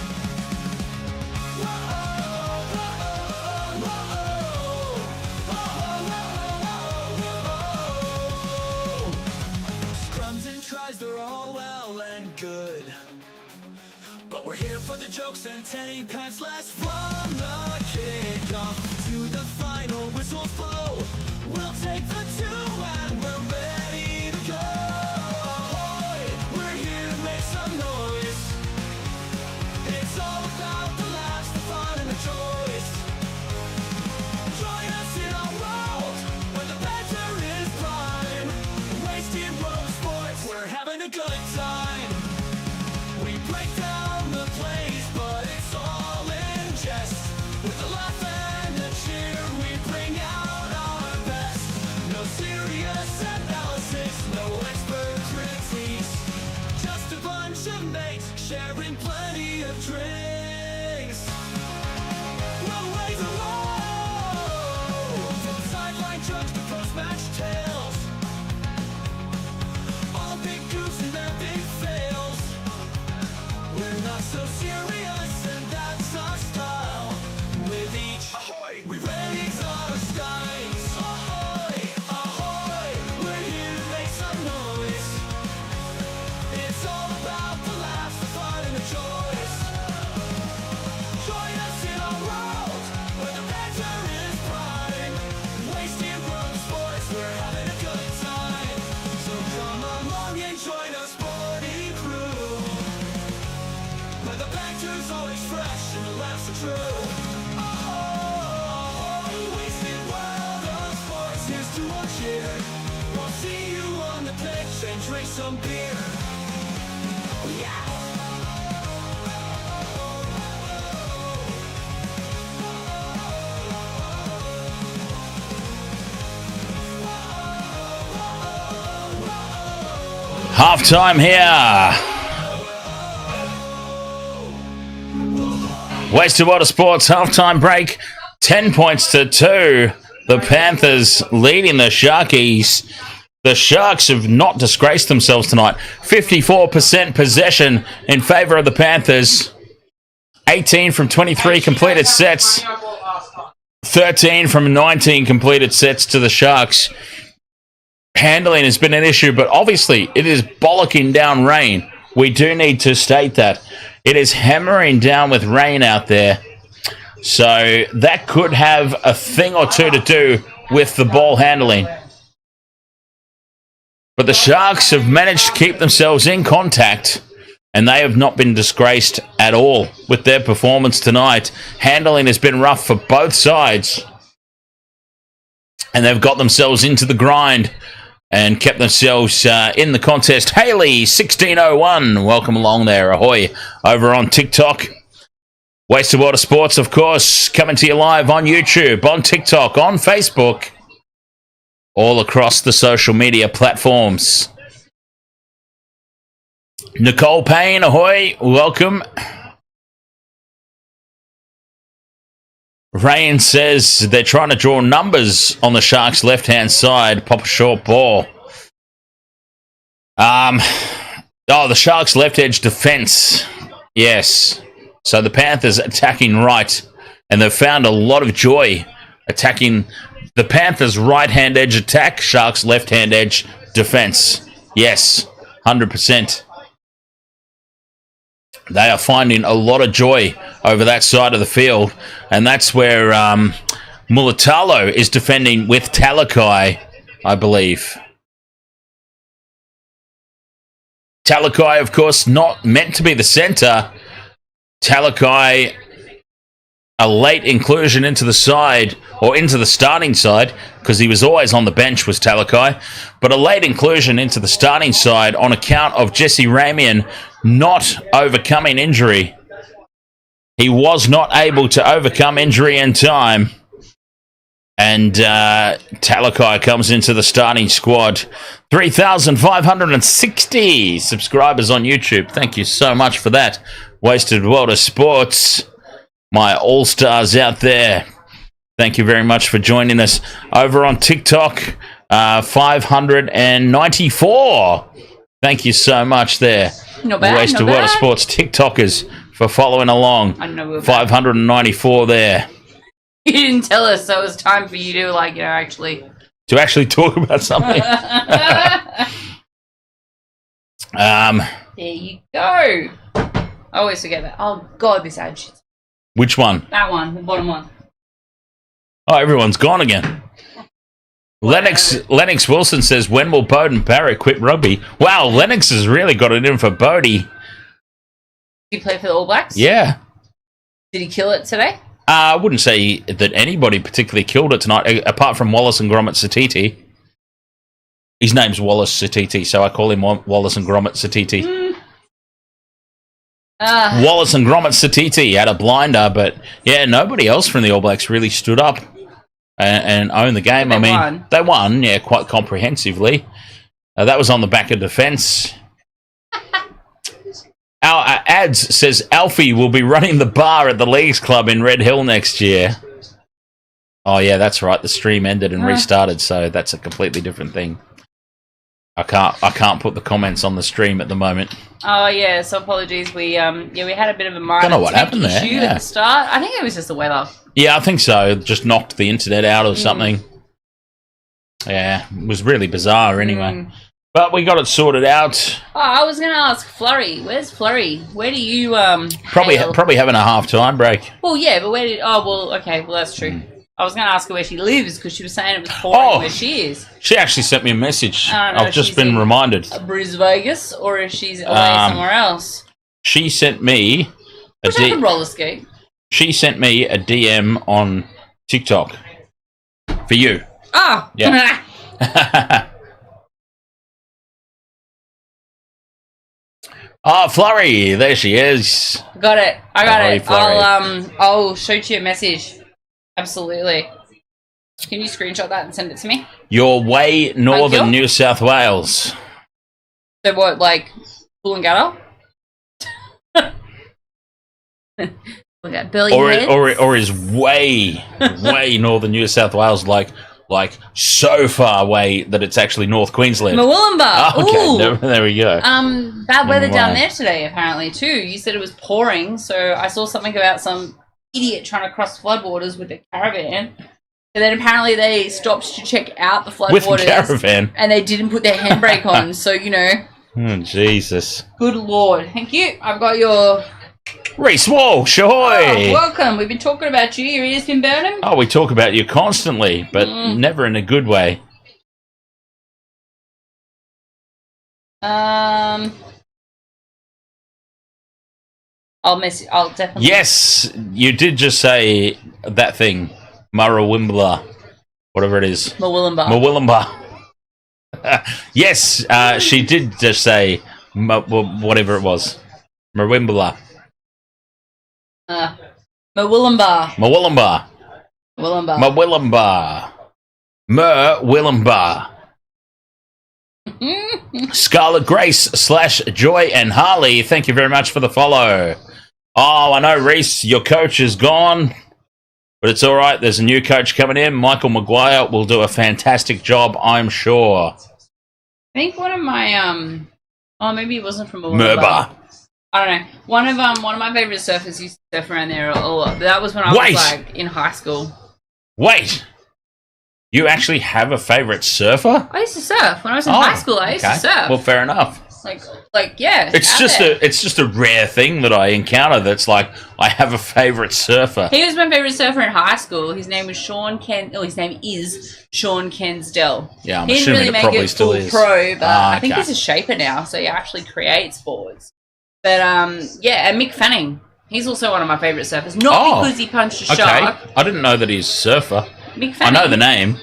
Scrums and tries, they're all well and good, but we're here for the jokes and 10 pants less. From the kickoff to the final whistles blow, we'll take the 2 and we're ready to go. Ahoy, we're here to make some noise. It's all about the laughs, the fun, and the choice. Join us in our world where the banter is prime. Wasting world of sports, we're having a good time. We break down the plays, but it's all in jest. With a laugh and a cheer, we bring out our best. No serious analysis, no expert critiques. Just a bunch of mates sharing plenty of drinks. We'll raise a roll from sideline jokes to post-match tales. All big goofs and their big fails. We're not so serious, and that's our style. With each ahoy, we raise our skies. Ahoy, ahoy, we're here to make some noise. It's all about the laughs, the fun, and the choice. Join us in our world where the banter is prime. Wasting world of sports, we're having a good time. So come along and join our sporty crew, where the banter's always fresh and the laughs are true. Oh, wasted world of sports, here's to our cheer. We'll see you on the pitch and drink some beer. Yeah! Halftime here. Wasted Water Sports halftime break. 10 points to 2. The Panthers leading the Sharkies. The Sharks have not disgraced themselves tonight. 54% possession in favour of the Panthers. 18 from 23 completed sets. 13 from 19 completed sets to the Sharks. Handling has been an issue, but obviously it is bollocking down rain. We do need to state that. It is hammering down with rain out there. So that could have a thing or two to do with the ball handling. But the Sharks have managed to keep themselves in contact, and they have not been disgraced at all with their performance tonight. Handling has been rough for both sides, and they've got themselves into the grind and kept themselves in the contest. Haley, 1601, welcome along there. Ahoy, over on TikTok. Wasted Water Sports, of course, coming to you live on YouTube, on TikTok, on Facebook, all across the social media platforms. Nicole Payne, ahoy, welcome. Rain says they're trying to draw numbers on the Sharks' left-hand side. Pop a short ball. The Sharks' left edge defense. Yes. So the Panthers attacking right, and they've found a lot of joy attacking the Panthers' right-hand edge attack, Sharks' left-hand edge defense. Yes, 100%. They are finding a lot of joy over that side of the field, and that's where Mulatalo is defending with Talakai, I believe. Talakai, of course, not meant to be the centre. Talakai, a late inclusion into the side, or into the starting side, because he was always on the bench, was Talakai, but a late inclusion into the starting side on account of Jesse Ramian not overcoming injury. He was not able to overcome injury in time. And Talakai comes into the starting squad. 3,560 subscribers on YouTube. Thank you so much for that. Wasted World of Sports. My all-stars out there. Thank you very much for joining us. Over on TikTok, 594. Thank you so much there. Not bad, Wasted not World of bad. Sports TikTokers for following along. I know we're 594 there. You didn't tell us, so it was time for you to, actually. To actually talk about something. There you go. I always forget that. Oh, God, this ad shit. Which one? That one, the bottom one. Oh, everyone's gone again. Lennox Wilson says, when will Bowden Barry quit rugby? Wow, Lennox has really got it in for Bodie. Did he play for the All Blacks? Yeah. Did he kill it today? I wouldn't say that anybody particularly killed it tonight, apart from Wallace and Gromit Satiti. His name's Wallace Satiti, so I call him Wallace and Gromit Satiti. Wallace and Gromit Satiti had a blinder, but yeah, nobody else from the All Blacks really stood up and owned the game. They won, yeah, quite comprehensively. That was on the back of defence. Our ads says Alfie will be running the bar at the Leagues Club in Red Hill next year. Oh yeah, that's right. The stream ended and restarted, so that's a completely different thing. I can't put the comments on the stream at the moment. Oh yeah, so apologies. We had a bit of a minor Don't know what tech happened there, issue yeah. at the start. I think it was just the weather. Yeah, I think so. Just knocked the internet out or something. Yeah, it was really bizarre anyway. But we got it sorted out. Oh, I was going to ask Flurry. Where's Flurry? Where do you Probably hail? having a half-time break. Well, yeah, but where did... Oh, well, okay, well, that's true. I was going to ask her where she lives because she was saying it was pouring where she is. She actually sent me a message. I don't know I've if just she's been in reminded. Bruce Vegas or if she's away somewhere else. She sent me a Which I can roller skate. She sent me a DM on TikTok for you. Oh! Yeah. Oh, Flurry, there she is. Got it. I got Sorry, it. Flurry. I'll shoot you a message. Absolutely. Can you screenshot that and send it to me? You're way northern you. New South Wales. So what, like Coolangatta? Look at Billy Or is way northern New South Wales, like so far away that it's actually North Queensland. Murwillumbah. Oh, okay, there we go. Bad weather down there today, apparently, too. You said it was pouring, so I saw something about some idiot trying to cross floodwaters with a caravan. And then apparently they stopped to check out the floodwaters. With a caravan. And they didn't put their handbrake on, so, you know. Oh, Jesus. Good Lord. Thank you. I've got your... Reese Walsh, ahoy! Oh, welcome. We've been talking about you. Your ears been burning? Oh, we talk about you constantly, but never in a good way. I'll definitely... Yes, you did just say that thing. Murwillumbah. Whatever it is. Murwillumbah. Yes, she did just say whatever it was. Murwillumbah. Murwillumbah. Murwillumbah. Murwillumbah. Murwillumbah. Scarlet Grace / Joy and Harley, thank you very much for the follow. Oh, I know, Reese, your coach is gone, but it's all right. There's a new coach coming in. Michael Maguire will do a fantastic job, I'm sure. I think one of my maybe it wasn't from Murba. I don't know. One of my favorite surfers used to surf around there a lot. That was when I was like in high school. Wait. You actually have a favorite surfer? I used to surf when I was in high school. I used to surf. Well, fair enough. Like yeah. It's just a rare thing that I encounter. That's like I have a favorite surfer. He was my favorite surfer in high school. His name was Sean Ken. Oh, his name is Sean Kensdell. Yeah, I'm he didn't assuming really it make probably it still full is. pro, but I think okay. he's a shaper now, so he actually creates boards. But yeah, and Mick Fanning. He's also one of my favorite surfers. Not because he punched a shark. I didn't know that he's a surfer. Mick Fanning. I know the name.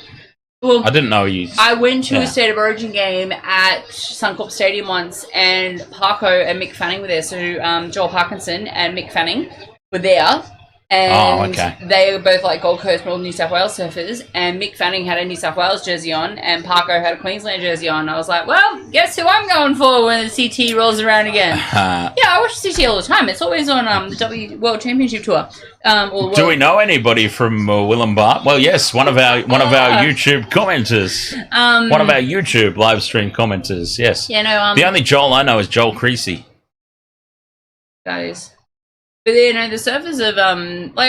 Well, I didn't know you. I went to a State of Origin game at Suncorp Stadium once, and Parko and Mick Fanning were there. So Joel Parkinson and Mick Fanning were there. And okay. they were both like Gold Coast, Northern New South Wales surfers. And Mick Fanning had a New South Wales jersey on, and Parko had a Queensland jersey on. I was like, well, guess who I'm going for when the CT rolls around again? Yeah, I watch the CT all the time. It's always on the W World Championship Tour. Do we know anybody from Willumbar? Well, yes, one of our YouTube commenters, one of our YouTube live stream commenters. Yes. Yeah, no. The only Joel I know is Joel Creasy. Guys. But you know, the surfers of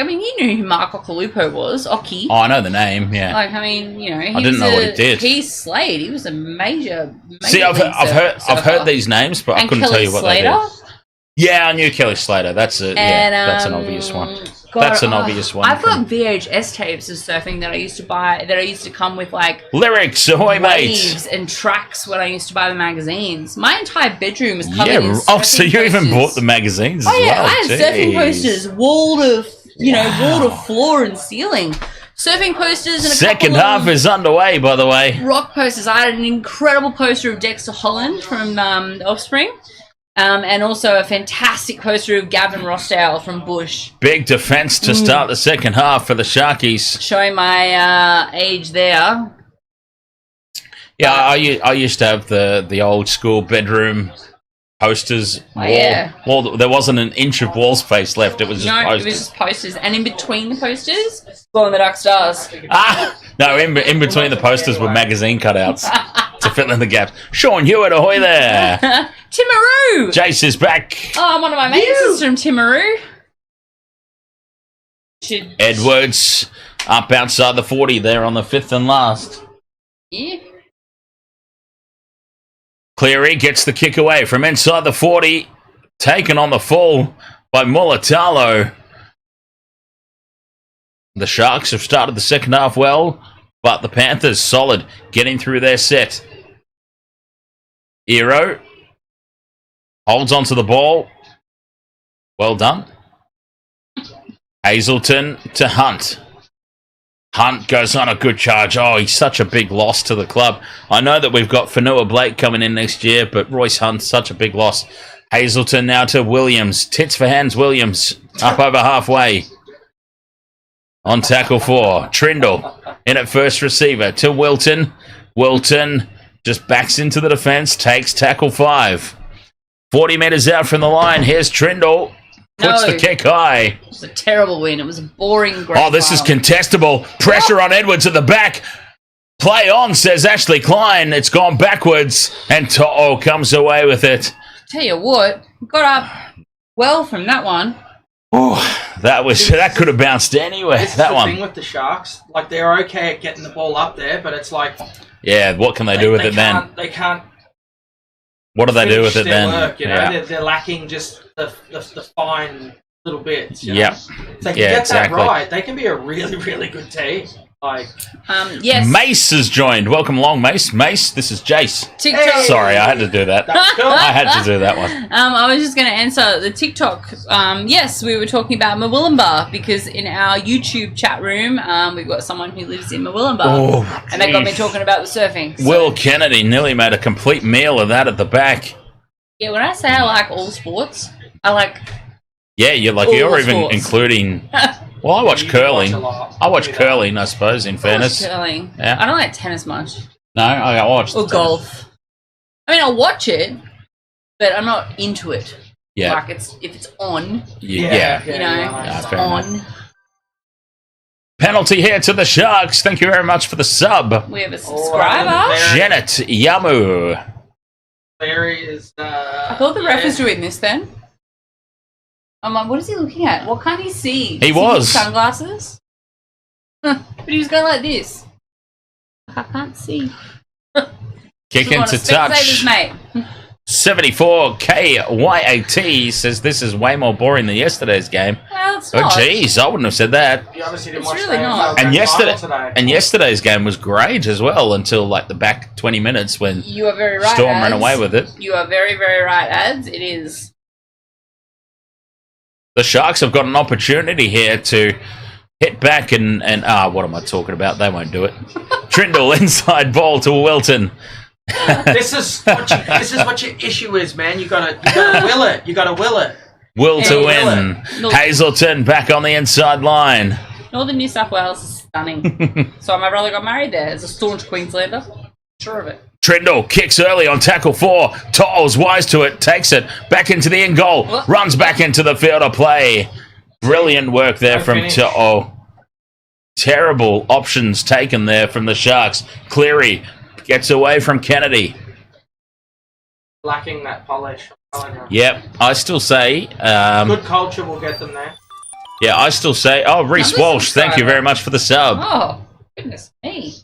you knew who Mark Okalupo was, Oki. Oh, I know the name. Yeah. Like, I mean, you know, I didn't know what he did. He slayed. He was a major. See, I've heard these names, but I couldn't tell you what they did. Yeah, I knew Kelly Slater. That's it. Yeah, that's an obvious one. That's an obvious one. I've got VHS tapes of surfing that I used to buy. That I used to come with like lyrics, ahoy waves mates, and tracks when I used to buy the magazines. My entire bedroom was covered in surfing so you posters. Even bought the magazines as well. I had surfing posters, wall to floor and ceiling. Surfing posters and second half is underway, by the way. Rock posters. I had an incredible poster of Dexter Holland from Offspring. And also a fantastic poster of Gavin Rossdale from Bush. Big defence to start the second half for the Sharkies. Showing my age there. Yeah, I used to have the old school bedroom posters. Well, there wasn't an inch of wall space left. It was just posters. It was just posters. And in between the posters, Glow in the Dark Stars. No, in between the posters were magazine cutouts to fill in the gaps. Sean Hewitt, ahoy there. Timaru! Jace is back. Oh, one of my mates is from Timaru. Edwards up outside the 40 there on the fifth and last. Yeah. Cleary gets the kick away from inside the 40. Taken on the full by Mulatalo. The Sharks have started the second half well, but the Panthers solid, getting through their set. Hero holds onto the ball. Well done. Hazelton to Hunt. Hunt goes on a good charge. Oh, he's such a big loss to the club. I know that we've got Fanua Blake coming in next year, but Royce Hunt's such a big loss. Hazelton now to Williams. Tits for hands, Williams. Up over halfway. On tackle 4. Trindle in at first receiver to Wilton. Wilton just backs into the defence. Takes tackle 5. 40 metres out from the line. Here's Trindle. Puts the kick high. It was a terrible win. It was a boring great Oh, this is contestable. Pressure on Edwards at the back. Play on, says Ashley Klein. It's gone backwards. And To'o comes away with it. Tell you what, got up well from that one. Oh, that could have bounced anywhere. This is the thing with the Sharks. Like, they're okay at getting the ball up there, but it's like... Yeah, what can they do with it then? They can't... What do they do with it then? Work, you know? They're lacking just the fine little bits. Yep. So if they can get that right, they can be a really, really good team. Like, yes. Mace has joined. Welcome along, Mace. Mace, this is Jace. TikTok. Hey. Sorry, I had to do that. Cool. I had to do that one. I was just going to answer the TikTok. Yes, we were talking about Murwillumbah because in our YouTube chat room, we've got someone who lives in Murwillumbah. And they got me talking about the surfing. So. Will Kennedy nearly made a complete meal of that at the back. Yeah, when I say I like all sports, I like... Yeah, you're even including... Well, I watch curling. I watch curling, I suppose, in fairness. Curling. Yeah. I don't like tennis much. No, I watch. Or golf. I mean, I'll watch it, but I'm not into it. Yeah. Like, if it's on. Yeah. You know, it's on. Penalty here to the Sharks. Thank you very much for the sub. We have a subscriber. Janet Yamu. Larry is... I thought the ref was doing this then. I'm like, what is he looking at? What can't he see? He was. Sunglasses? But he was going like this. I can't see. Kick into touch. Mate. 74 KYAT says this is way more boring than yesterday's game. Well, it's not. Oh, jeez, I wouldn't have said that. You obviously didn't It's watch really not. And yesterday's game was great as well until like the back 20 minutes when you are very right, Storm ran away with it. You are very, very right, Ads. It is. The Sharks have got an opportunity here to hit back and what am I talking about? They won't do it. Trindle inside ball to Wilton. This is what your issue is, man. You gotta will it. You gotta will it. Will to Yeah. win. Look. Hazelton back on the inside line. Northern New South Wales is stunning. So my brother got married there as a staunch Queenslander. Sure of it. Trindle kicks early on tackle 4. To'o's wise to it, takes it back into the end goal, runs back into the field of play. Brilliant work there from To'o. Terrible options taken there from the Sharks. Cleary gets away from Kennedy. Lacking that polish. Yep, I still say... Good culture will get them there. yeah, I still say... Oh, Reece Walsh, thank you very much for the sub. Oh, goodness me.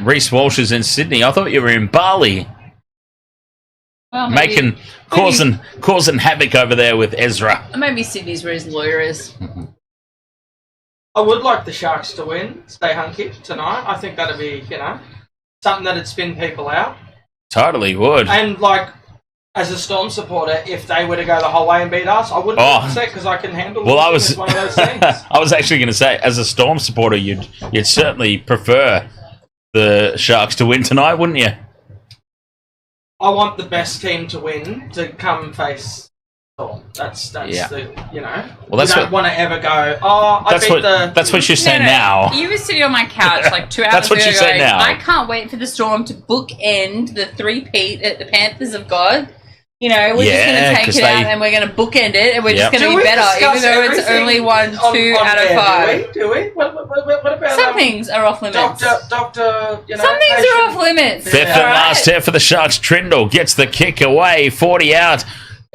Reece Walsh is in Sydney. I thought you were in Bali. Well, maybe, causing havoc over there with Ezra. maybe Sydney's where his lawyer is. I would like the Sharks to win, stay hunky tonight. I think that'd be, something that'd spin people out. Totally would. And, as a Storm supporter, if they were to go the whole way and beat us, I wouldn't be upset because I can handle well, it. It's one of those things. I was actually going to say, as a Storm supporter, you'd certainly prefer the Sharks to win tonight, wouldn't you? I want the best team to win to come face Storm. That's Yeah. Well, that's you don't want to ever go, That's what you're saying now. You were sitting on my couch 2 hours That's what ago you say going, now. I can't wait for the Storm to bookend the three-peat at the Panthers have got. We're just going to take it out and we're going to bookend it and we're just going to be better, even though it's only 1, 2 out of 5. Do we? What about Some things are off limits. Doctor, Some things are off limits. Fifth and last here for the Sharks. Trindle gets the kick away, 40 out.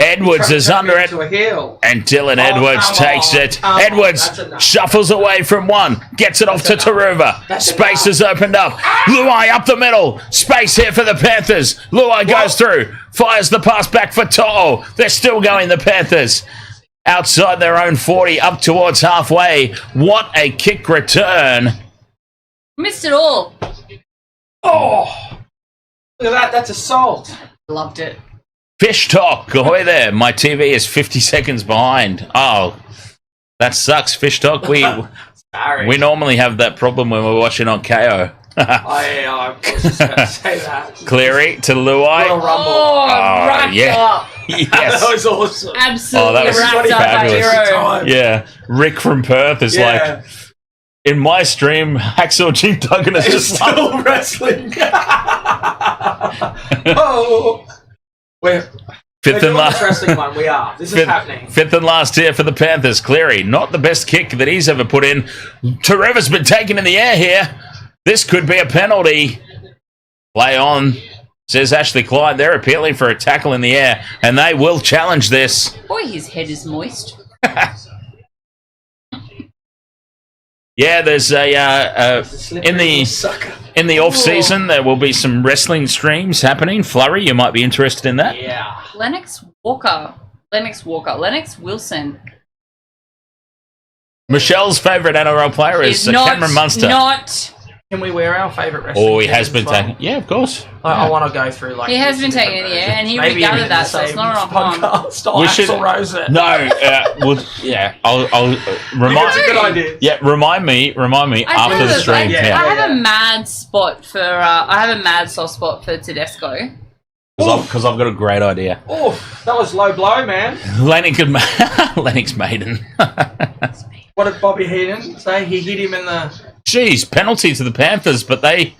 Edwards is under it, and Dylan Edwards takes it. Edwards shuffles away from one, gets it off to Taruva. Space is opened up. Luai up the middle. Space here for the Panthers. Luai goes through, fires the pass back for To'o. They're still going, the Panthers. Outside their own 40, up towards halfway. What a kick return. Missed it all. Oh, look at that. That's assault. Loved it. Fish talk. Ahoy there. My TV is 50 seconds behind. Oh, that sucks. Fish talk. We normally have that problem when we're watching on KO. I was just going to say that. Cleary to Luai. Wrapped up. Yes. That was awesome. Absolutely that was wrapped up by hero. Yeah. Rick from Perth is like, in my stream, Hacksaw Jim Duggan is just still wrestling. Oh. Fifth and last wrestling one. We are. This is happening. Fifth and last here for the Panthers. Cleary, not the best kick that he's ever put in. Tareva's been taken in the air here. This could be a penalty. Play on, says Ashley Clyde. They're appealing for a tackle in the air, and they will challenge this. Boy, his head is moist. Yeah, there's a in the off season there will be some wrestling streams happening. Flurry, you might be interested in that. Yeah. Lennox Wilson. Michelle's favourite NRL player is Cameron Munster. Can we wear our favourite wrestling? Oh, he has been taken. Yeah, of course. I want to go through He has been taken in the air, and he regathered that, so it's not on podcast. We should Rose it. No, I'll remind. That's a good idea. Yeah, remind me after the stream. I have a mad spot for. I have a mad soft spot for Tedesco. Because I've got a great idea. Oh, that was low blow, man. Lennox Maiden. What did Bobby Heenan say? He hit him in the... Jeez, penalty to the Panthers, but they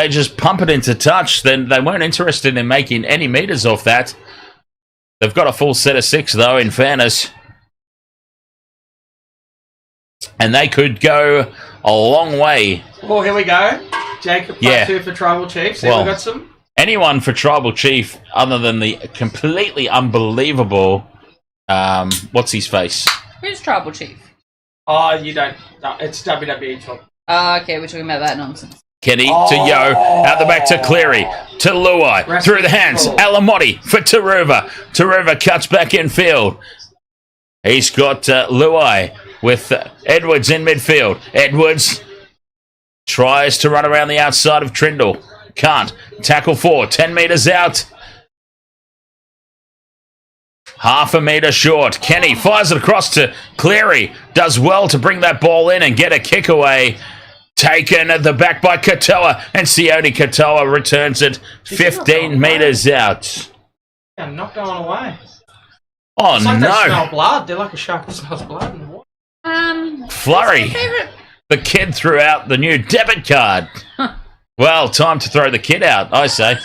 just pump it into touch. Then they weren't interested in making any meters off that. They've got a full set of 6, though, in fairness. And they could go a long way. Oh, here we go. Jacob, part 2 for Tribal Chief. See, we got some... Anyone for Tribal Chief, other than the completely unbelievable... what's his face? Who's Tribal Chief? Oh, you don't... No, it's WWE talk. Okay, we're talking about that nonsense. Kenny to Yo, out the back to Cleary, to Luai, through the hands, Alamotti for Taruva. Taruva cuts back in field. He's got Luai with Edwards in midfield. Edwards tries to run around the outside of Trindle. Can't. Tackle 4, 10 metres out. Half a metre short. Kenny fires it across to Cleary. Does well to bring that ball in and get a kick away. Taken at the back by Katoa. And Sione Katoa returns it 15 metres out. I'm not going away. Oh, It's like they smell no. blood. They're like a shark that smells blood and water. Flurry. what's my favourite? The kid threw out the new debit card. Well, time to throw the kid out, I say.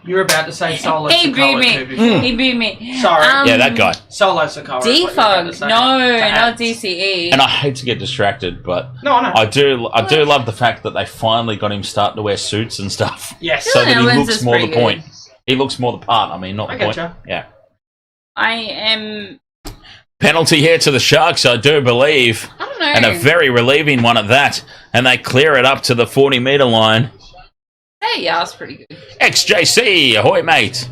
You were about to say Solo He beat Sokoa me. too before. He beat me. Sorry. Yeah, that guy. Solo Sokoa. is what you were about to Defog. say. No, To not add. DCE. And I hate to get distracted, but No, I know. I do love the fact that they finally got him starting to wear suits and stuff. Yes. So that he Evans looks is more the pretty point. He looks more the part, not I the point. getcha. Yeah. I am. Penalty here to the Sharks, I do believe. I don't know. And a very relieving one at that. And they clear it up to the 40-metre line. Hey, yeah, it's pretty good. XJC, ahoy, mate.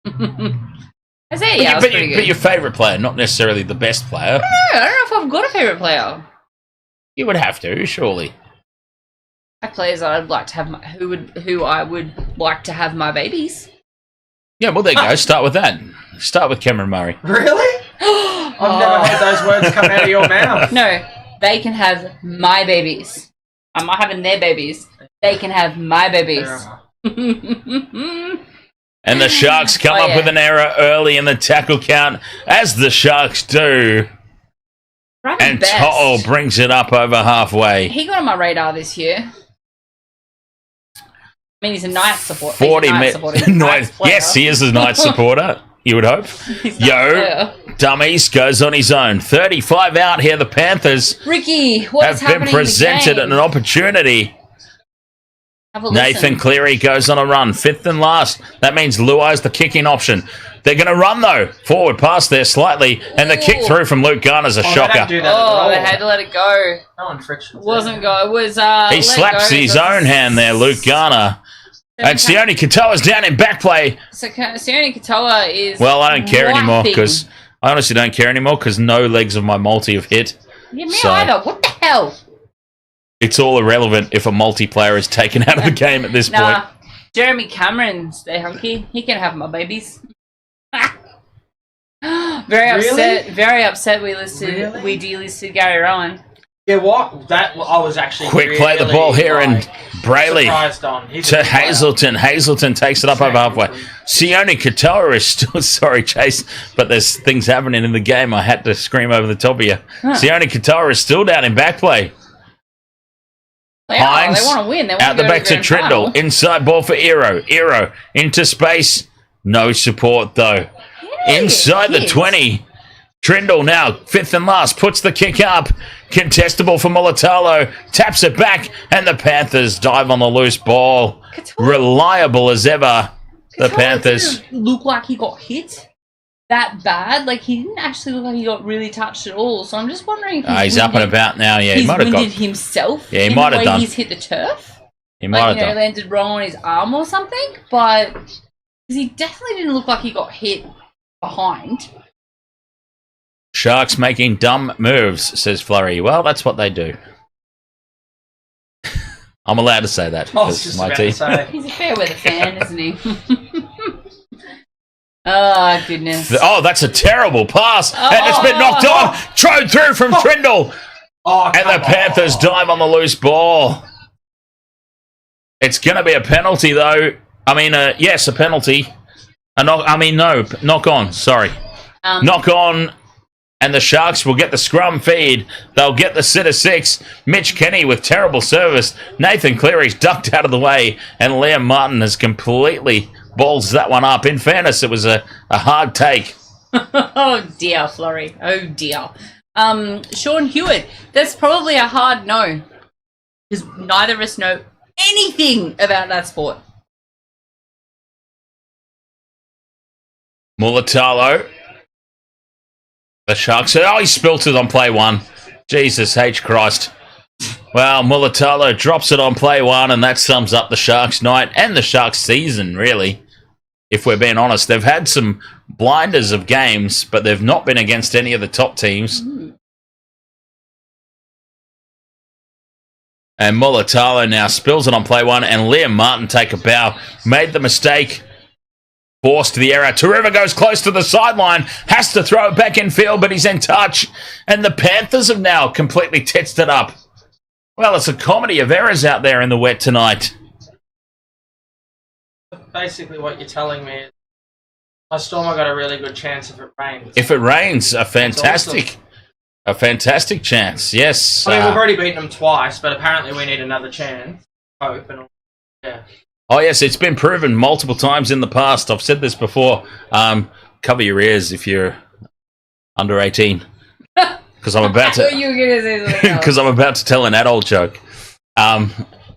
I say, yeah, it's pretty But good. your favourite player, not necessarily the best player. I don't know if I've got a favourite player. You would have to, surely. My players I'd like to have, who I would like to have my babies. Yeah, well, there you go. Start with that. Start with Cameron Murray. Really? I've never heard those words come out of your mouth. No, they can have my babies. I'm not having their babies. They can have my babies. And the Sharks come Oh, up yeah. with an error early in the tackle count, as the Sharks do. And Best. To'o brings it up over halfway. He got on my radar this year. I mean, he's a Knights supporter. 40 minutes. minutes. Yes, he is a Knights supporter. You would hope. Yo, dummies, goes on his own. 35 out here. The Panthers Ricky, what's have been happening presented in the game? an opportunity. Have a Nathan listen. Cleary goes on a run. Fifth and last. That means Luai's the kicking option. They're going to run, though. Forward pass there slightly. And the kick Ooh. through from Luke Garner's a They shocker. don't do that at Oh, all. they had to let it go. No infractions. Wasn't go. It was. He let slaps go. his It was own hand there, Luke Garner. And Sione Katoa's down in back play. So Sione Katoa is. Well, I don't care anymore whacking. because I honestly don't care anymore because no legs of my multi have hit. Yeah, me so- either. What the hell? It's all irrelevant if a multiplayer is taken out of the game at this point. Nah, Jeremy Cameron's there, hunky. He can have my babies. Very upset. Very upset. We delisted Gary Rowan. Yeah, what? That I was actually Quick play the really, ball here and like, Brayley surprised on. He's a to good player. Hazelton. Hazelton takes it up over halfway. Sione Katoa is still sorry, Chase, but there's things happening in the game. I had to scream over the top of you. Sione Katoa is still down in back play. They Hines want to win. They want out the back to Trindle. Inside ball for Eero. Eero into space. No support though. Inside the 20. Trindle now, fifth and last, puts the kick up. Contestable for Mulatalo. Taps it back, and the Panthers dive on the loose ball. Reliable as ever, the Panthers. Didn't look like he got hit that bad. Like, he didn't actually look like he got really touched at all. So I'm just wondering if He's up and about now. Yeah, he he's might have winded got. himself. Yeah, he in might the have way done. He's hit the turf. He might Like, have done. landed wrong on his arm or something. But because he definitely didn't look like he got hit behind. Sharks making dumb moves, says Flurry. Well, that's what they do. I'm allowed to say that. I was because just my about team. to say. He's a fair weather fan, isn't he? Oh, goodness. Oh, that's a terrible pass. And it's been knocked on. Trode through from Trindle. Oh, And the come Panthers on. dive on the loose ball. It's going to be a penalty, though. I mean, yes, a penalty. Knock on. Sorry. Knock on. And the Sharks will get the scrum feed. They'll get the set of six. Mitch Kenny with terrible service. Nathan Cleary's ducked out of the way. And Liam Martin has completely balls that one up. In fairness, it was a hard take. Oh, dear, Flurry. Oh, dear. Sean Hewitt. That's probably a hard no. Because neither of us know anything about that sport. Mulatalo. The Sharks said, he spilt it on play one. Jesus H. Christ. Well, Mulatalo drops it on play one, and that sums up the Sharks' night and the Sharks' season, really. If we're being honest, they've had some blinders of games, but they've not been against any of the top teams. And Mulatalo now spills it on play one, and Liam Martin take a bow. Made the mistake. Forced the error. Taruva goes close to the sideline. Has to throw it back in field, but he's in touch. And the Panthers have now completely titsed it up. Well, it's a comedy of errors out there in the wet tonight. Basically, what you're telling me is My Storm have got a really good chance if it rains. If it rains, a fantastic chance. Yes. I mean, we've already beaten them twice, but apparently we need another chance. Hope and all. Yeah. Oh yes, it's been proven multiple times in the past. I've said this before. Cover your ears if you're under 18, because I'm about to. You were gonna say something else. Because I'm about to tell an adult joke.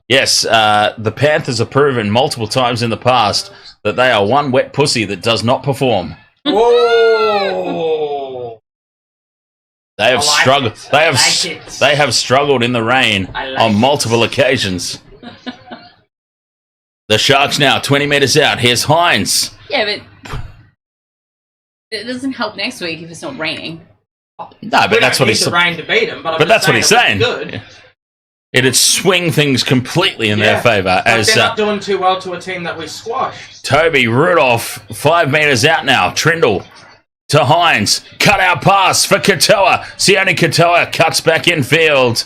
Yes, the Panthers have proven multiple times in the past that they are one wet pussy that does not perform. Whoa! They have like struggled. it. They I have. like it. They have struggled in the rain on multiple occasions. The Sharks now 20 meters out. Here's Hines. Yeah, but it doesn't help next week if it's not raining. No, but that's what he's. The rain to beat them, but that's what he's saying. Good. It'd swing things completely in their favour. As they're not doing too well to a team that we squashed. Toby Rudolph 5 meters out now. Trindle to Hines. Cut out pass for Katoa. Sione Katoa cuts back in field.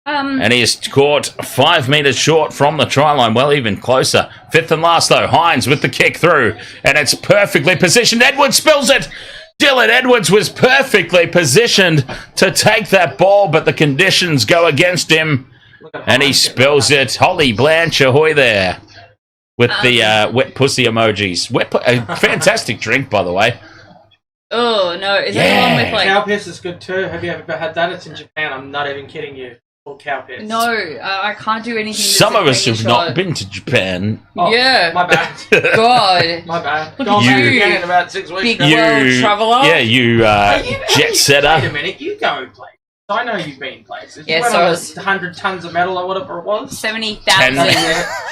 And he is caught 5 meters short from the try line. Well, even closer. Fifth and last, though. Hines with the kick through. And it's perfectly positioned. Edwards spills it. Dylan Edwards was perfectly positioned to take that ball, but the conditions go against him. And he spills it. Holly Blanche, ahoy there. With the wet pussy emojis. A fantastic drink, by the way. Oh, no. Is that the one with, like... Cow piss is good, too. Have you ever had that? It's in Japan. I'm not even kidding you. Or cow piss. No, I can't do anything. Some of us have not been to Japan. Oh, yeah. My bad. God. My bad. Look Gone at back you. again in about 6 weeks. Big world traveller. Yeah, you jet setter. Wait a minute. You go places. I know you've been places. Yeah, you went so on I was- 100 tons of metal or whatever it was. 70,000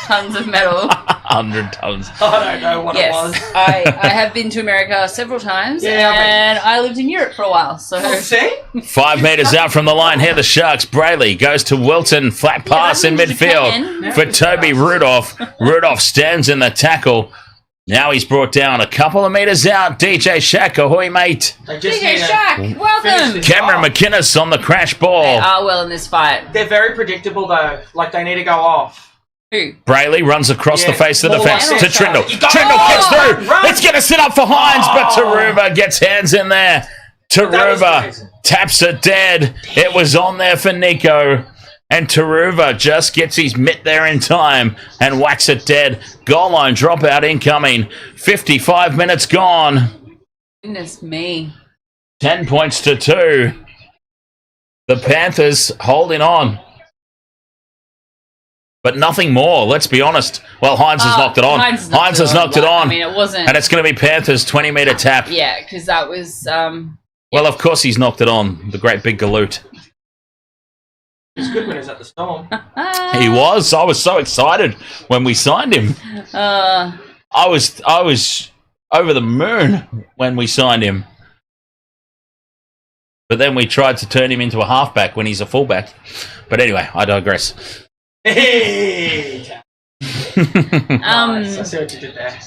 tons of metal. 100 tons. I don't know what it was. Yes, I have been to America several times, Yeah, and I lived in Europe for a while. So See? 5 meters out from the line. Here the Sharks. Brayley goes to Wilton. Flat pass in I've been to midfield Japan. for Toby Rudolph. Rudolph stands in the tackle. Now he's brought down a couple of meters out. DJ Shack, ahoy, mate. They just DJ need to Shack, finish welcome. this Cameron off. McInnes on the crash They ball. are well in this fight. They're very predictable though. Like they need to go off. Who? Brayley runs across the face of the More defence like to this. Trindle. You go- Trindle gets Oh, through. run. It's going to sit up for Hines, but Taruva gets hands in there. That was Taruva crazy. taps it dead. It was on there for Nico. And Taruva just gets his mitt there in time and whacks it dead. Goal line dropout incoming. 55 minutes gone. Goodness me. 10 points to 2. The Panthers holding on. But nothing more, let's be honest. Well, Hines has knocked it on. Hines has knocked it on. I mean, it wasn't. And it's going to be Panthers 20-meter tap. Yeah, because that was. Well, of course he's knocked it on. The great big galoot. He's good when he's at the Storm. He was. I was so excited when we signed him. I was over the moon when we signed him. But then we tried to turn him into a halfback when he's a fullback. But anyway, I digress. Hey! Nice. I see what you did there.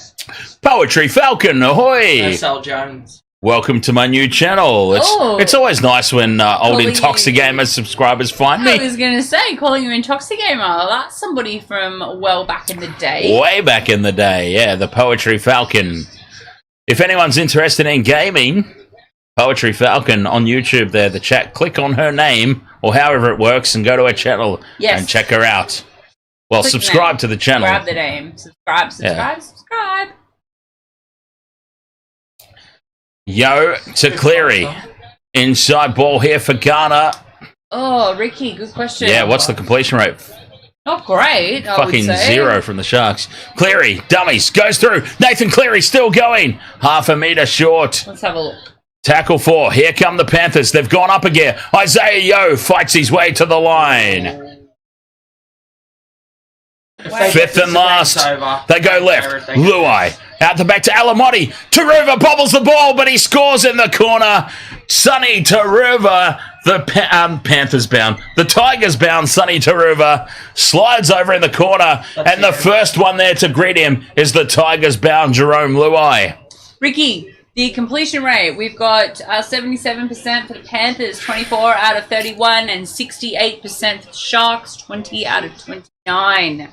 Poetry Falcon, ahoy! Marcel Jones. Welcome to my new channel. It's always nice when old Calling Intoxigamer subscribers find I me. was going to say, calling you Intoxigamer. That's somebody from well back in the day. Way back in the day, yeah, the Poetry Falcon. If anyone's interested in gaming, Poetry Falcon on YouTube there, the chat, click on her name or however it works and go to her channel and check her out. Well, Click subscribe name. to the channel. Grab the name. Subscribe. Yo to Cleary. Inside ball here for Ghana. Oh, Ricky, good question. Yeah, what's the completion rate? Not great, I would Fucking say. 0 from the Sharks. Cleary, dummies, goes through. Nathan Cleary still going. Half a metre short. Let's have a look. Tackle 4. Here come the Panthers. They've gone up again. Isaiah Yo fights his way to the line. Fifth and last. They go left. Luai. Out the back to Alamotti. Taruva bobbles the ball, but he scores in the corner. Sonny Taruva, the Panthers bound. The Tigers bound Sonny Taruva. Slides over in the corner. And the first one there to greet him is the Tigers bound Jerome Luai. Ricky, the completion rate, we've got 77% for the Panthers, 24 out of 31, and 68% for the Sharks, 20 out of 29.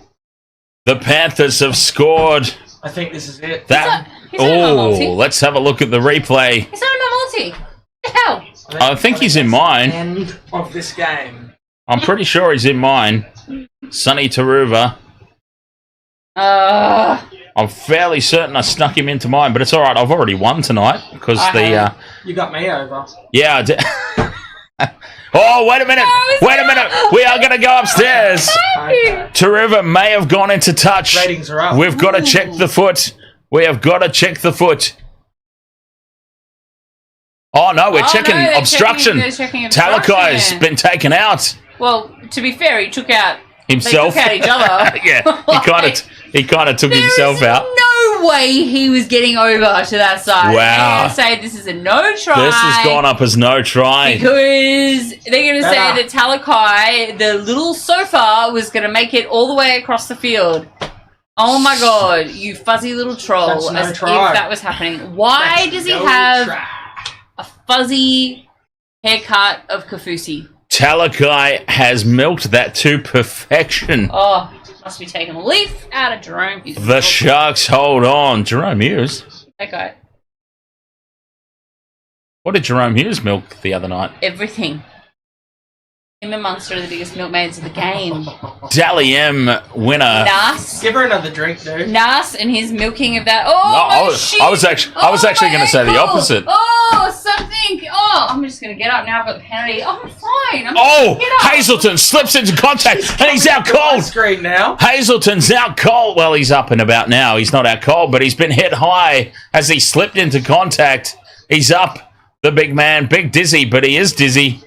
The Panthers have scored I think this is it. That. He's not a multi. Oh, let's have a look at the replay. He's not a multi. What the hell? I think he's in that's mine. the end of this game. I'm pretty sure he's in mine. Sonny Taruva. I'm fairly certain I snuck him into mine, but it's all right. I've already won tonight because You got me over. Yeah, I did. Oh, wait a minute. Wait a minute. We are going to go upstairs. Okay. Taruva may have gone into touch. Ratings are up. We've got to check the foot. We have got to check the foot. Oh, no, we're checking obstruction. They're checking obstruction. Talakai's been taken out. Well, to be fair, he took out Himself. They took out each other. Yeah, he kind of took himself out. No way he was getting over to that side. Wow. They're going to say this is a no try. This has gone up as no try. Because they're going to say that Talakai, the little sofa, was going to make it all the way across the field. Oh my god, you fuzzy little troll. That's no as if try. that was happening. Why does he no have try. a fuzzy haircut of Kafusi? Talakai has milked that to perfection. Oh, must be taking a leaf out of Jerome Hughes. The Sharks hold on. Jerome Hughes? That guy. What did Jerome Hughes milk the other night? Everything. Him and Munster are the biggest milkmaids of the game. Dally M winner. Nas. Give her another drink, dude. Nas and his milking of that. No, I was actually going to say the opposite. Oh, something. Oh, I'm just going to get up now. I've got the penalty. Oh, I'm fine. Oh, Hazelton slips into contact and he's out cold. Screen now. Hazelton's out cold. Well, he's up and about now. He's not out cold, but he's been hit high as he slipped into contact. He's up, the big man. Big dizzy, but he is dizzy.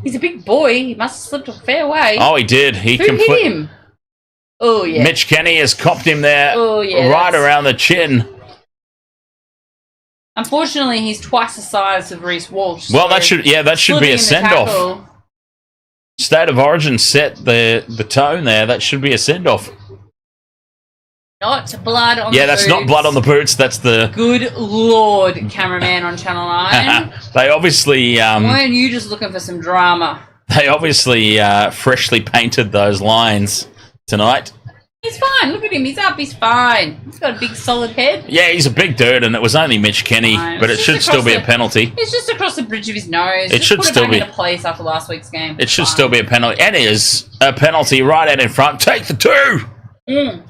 He's a big boy. He must have slipped a fair way. Oh, he did. Who hit him? Oh, yeah. Mitch Kenny has copped him there right that's... around the chin. Unfortunately, he's twice the size of Reece Walsh. Well, that should be a send-off. State of Origin set the tone there. That should be a send-off. Not blood on the boots. Yeah, that's not blood on the boots. That's the... Good Lord, cameraman on Channel 9. They obviously... weren't you just looking for some drama? They obviously freshly painted those lines tonight. He's fine. Look at him. He's up. He's fine. He's got a big, solid head. Yeah, he's a big dude, and it was only Mitch Kenny, but it should still be a penalty. It's just across the bridge of his nose. It should still be into place after last week's game. It should still be a penalty. And it is a penalty right out in front. Take the two!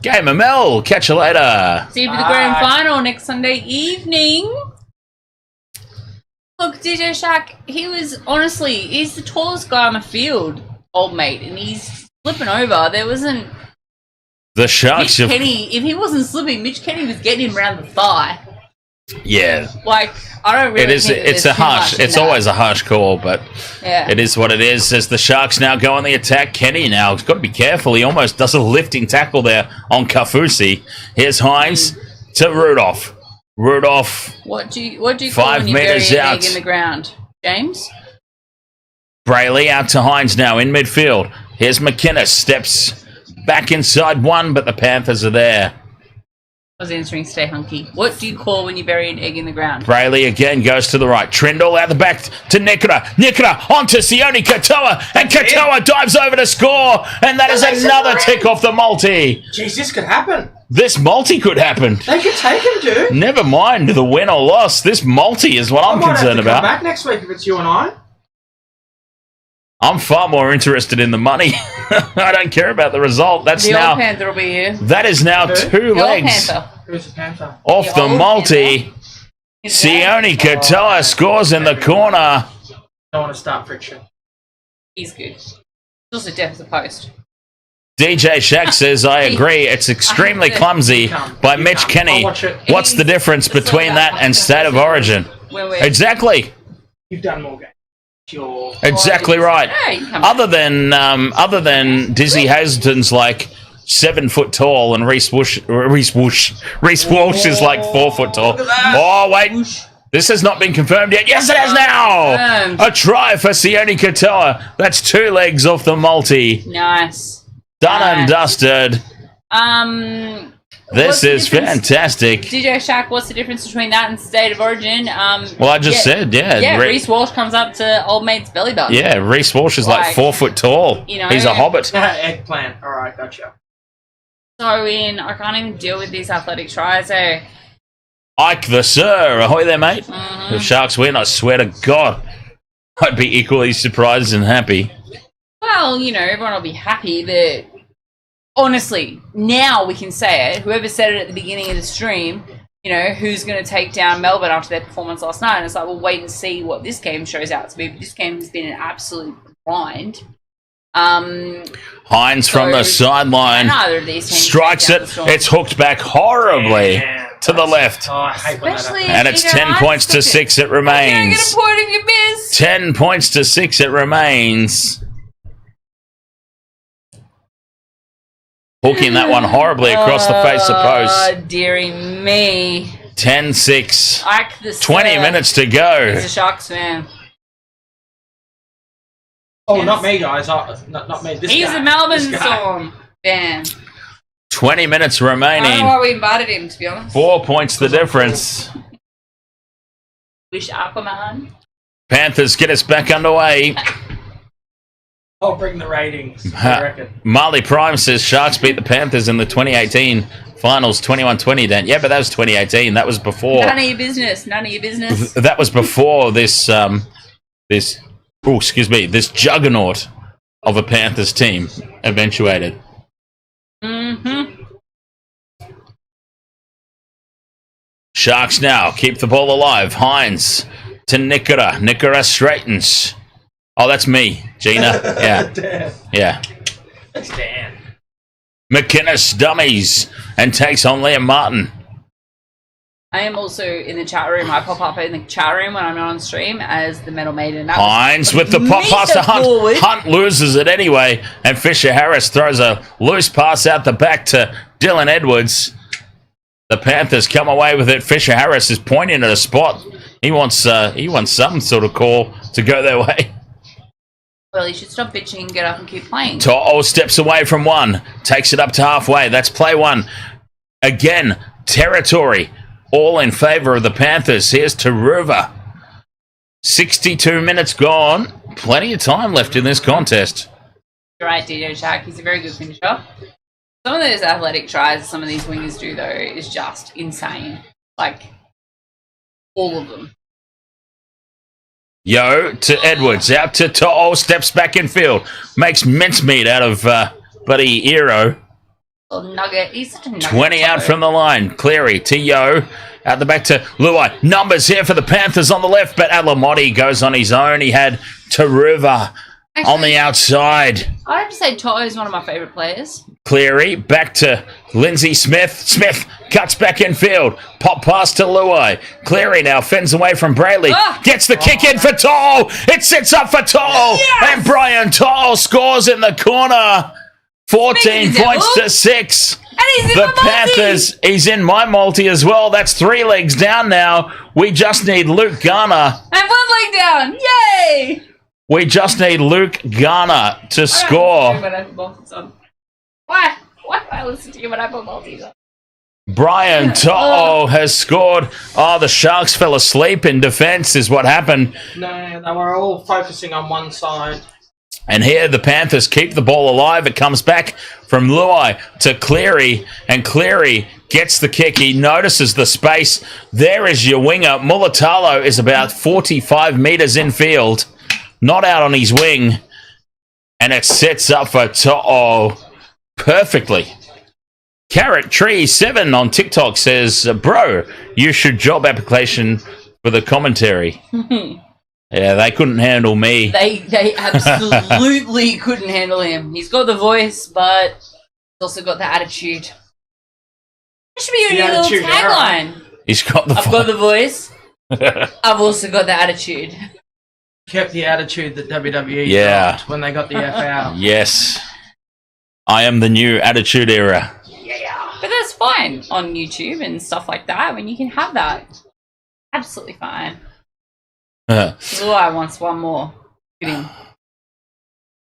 Game of Mel. Catch you later. See you for the grand final next Sunday evening. Look, DJ Shark, he's the tallest guy on the field, old mate, and he's flipping over. There wasn't... The Sharks... Mitch Kenny, if he wasn't slipping, Mitch Kenny was getting him around the thigh. Yeah. Like, I don't really think it's always a harsh call, but yeah. It is what it is. As the Sharks now go on the attack, Kenny now has got to be careful. He almost does a lifting tackle there on Kafusi. Here's Hines to Rudolph. Rudolph. What do you call 5 when you bury meters an out. egg in the ground? James? Brayley out to Hines now in midfield. Here's McInnes. Steps back inside one, but the Panthers are there. I was answering stay hunky. What do you call when you bury an egg in the ground? Brayley again goes to the right. Trindle out the back to Nikita. Nikita onto Sione Katoa. And Katoa dives over to score. And that is another tick off the multi. Jeez, this could happen. This multi could happen. They could take him, dude. Never mind the win or loss. This multi is what I'm concerned I might have to about. come back next week if it's you and I. I'm far more interested in the money. I don't care about the result. That's the now. old Panther will be here. That is now two legs Who's the Panther? off the old multi. Panther. Sione Katoa scores in the corner. Don't want to start friction. He's good. He's also deaf as a post. DJ Shack says, I agree. It's extremely clumsy by Mitch Kenny. What's the difference between that and State of Origin? Exactly. You've done more games. Sure. Exactly right. Yeah, Other than Dizzy Hazelton's like 7 foot tall and Reece Walsh is like 4 foot tall. Oh wait, this has not been confirmed yet. Yes, it has now. A try for Sione Katoa. That's 2 legs off the multi. Nice. Done and dusted. This is fantastic. DJ Shack, what's the difference between that and State of Origin? Well, I just said, yeah. Yeah, Reece Walsh comes up to old mate's belly button. Yeah, Reece Walsh is like 4 foot tall. You know, he's a hobbit. Eggplant. All right, gotcha. so in. I can't even deal with these athletic tries. Ike the Sir. Ahoy there, mate. The Sharks win. I swear to God, I'd be equally surprised and happy. Well, everyone will be happy, but honestly, now we can say it. Whoever said it at the beginning of the stream, who's going to take down Melbourne after their performance last night? And it's like, we'll wait and see what this game shows out to be. But this game has been an absolute grind. Hines from the sideline strikes it. It's hooked back horribly to the left. Oh, I hate when that Especially happens. And it's 10 points to 6 it You're going to remains. get a point if you miss. 10 points to 6 it remains. Hooking that one horribly across the face of post. Oh, dearie me. 10-6. Ike the 20 Sir. minutes to go. He's a Sharks fan. Oh, Yes. not me, guys. Not me. This He's guy. a Melbourne This guy. Storm fan. 20 minutes I don't know remaining. why we invited him, to be honest. 4 points the difference. Wish Aquaman. Panthers get us back underway. Oh, bring the ratings, I reckon. Marley Prime says Sharks beat the Panthers in the 2018 finals 21-20, Dan. Yeah, but that was 2018. That was before. None of your business. None of your business. That was before this this juggernaut of a Panthers team eventuated. Mm-hmm. Sharks now keep the ball alive. Hines to Nikora. Nikora straightens. Oh, that's me, Gina. Yeah, Damn. yeah. That's Dan. McInnes dummies and takes on Liam Martin. I am also in the chat room. I pop up in the chat room when I'm not on stream as the Metal Maiden. That was Hines with the pop pass to Hunt. forward. Hunt loses it anyway, and Fisher Harris throws a loose pass out the back to Dylan Edwards. The Panthers come away with it. Fisher Harris is pointing at a spot. He wants some sort of call to go their way. Well, you should stop bitching and get up and keep playing. To'o steps away from one, takes it up to halfway. That's play one. Again, territory, all in favour of the Panthers. Here's Taruva. 62 minutes gone. Plenty of time left in this contest. You're right, DJ Shack. He's a very good finisher. Some of those athletic tries some of these wingers do, though, is just insane. Like, all of them. Yo to Edwards, out to To'o, steps back in field, makes mincemeat out of buddy Hero. Little nugget. He's such a nugget. 20 out from the line. Cleary to Yo, out the back to Luai. Numbers here for the Panthers on the left, but Alamotti goes on his own. He had Taruva on the outside. I have to say, Toto is one of my favourite players. Cleary back to Lindsay Smith. Smith cuts back in field. Pop pass to Luai. Cleary now fends away from Brayley. Gets the kick in for To'o. It sits up for To'o. Yes! And Brian To'o scores in the corner. 14 Speaking points devil. to 6. And he's in The my multi. Panthers, he's in my multi as well. That's 3 legs down now. We just need Luke Garner. And one leg down. Yay! We just need Luke Garner to score. When I put multis on. Why? Why do I listen to you when I put multis on? Brian To'o has scored. Oh, the Sharks fell asleep in defence is what happened. No, they were all focusing on one side. And here the Panthers keep the ball alive. It comes back from Luai to Cleary, and Cleary gets the kick. He notices the space. There is your winger. Mulatalo is about 45 metres in field, not out on his wing, and it sets up for To'o perfectly. Carrot Tree 7 on TikTok says, bro, you should job application for the commentary. Yeah, they couldn't handle me. They absolutely couldn't handle him. He's got the voice, but he's also got the attitude. That should be your The new little attitude era. tagline. He's got the I've got the voice. I've also got the attitude. Kept the attitude that WWE Yeah. dropped when they got the F out. Yes. I am the new attitude era. But that's fine on YouTube and stuff like that. When you can have that, absolutely fine. Luai wants one more. Get him.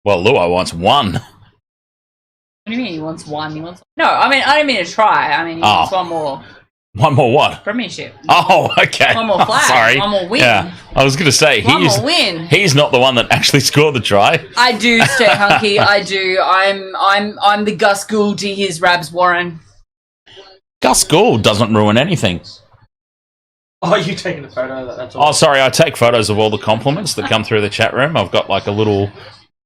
Well, Luai wants one. What do you mean he wants one? No, I mean I don't mean to try. I mean he wants one more. One more what? Premiership. Oh, okay. One more flag. Sorry. One more win. Yeah, I was going to say One more win. He's not the one that actually scored the try. I do stay hunky. I do. I'm the Gus Gould to his Rabs Warren. Gus Gould doesn't ruin anything. Oh, you taking a photo of that? That's Oh, all. sorry. I take photos of all the compliments that come through the chat room. I've got like a little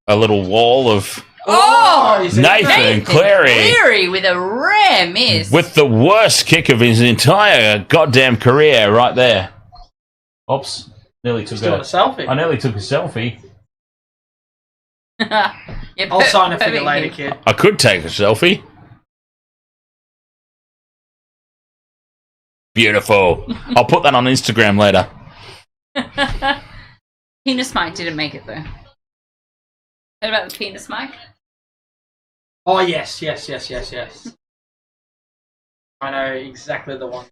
wall of Oh, Nathan Cleary. Cleary with a rare miss. With the worst kick of his entire goddamn career right there. Oops. Nearly took Doing a selfie. I nearly took a selfie. Yeah, I'll sign it for you perfect later, hit. kid. I could take a selfie. Beautiful. I'll put that on Instagram later. Penis Mike didn't make it though. Heard about the penis Mike? Oh, yes. I know exactly the one.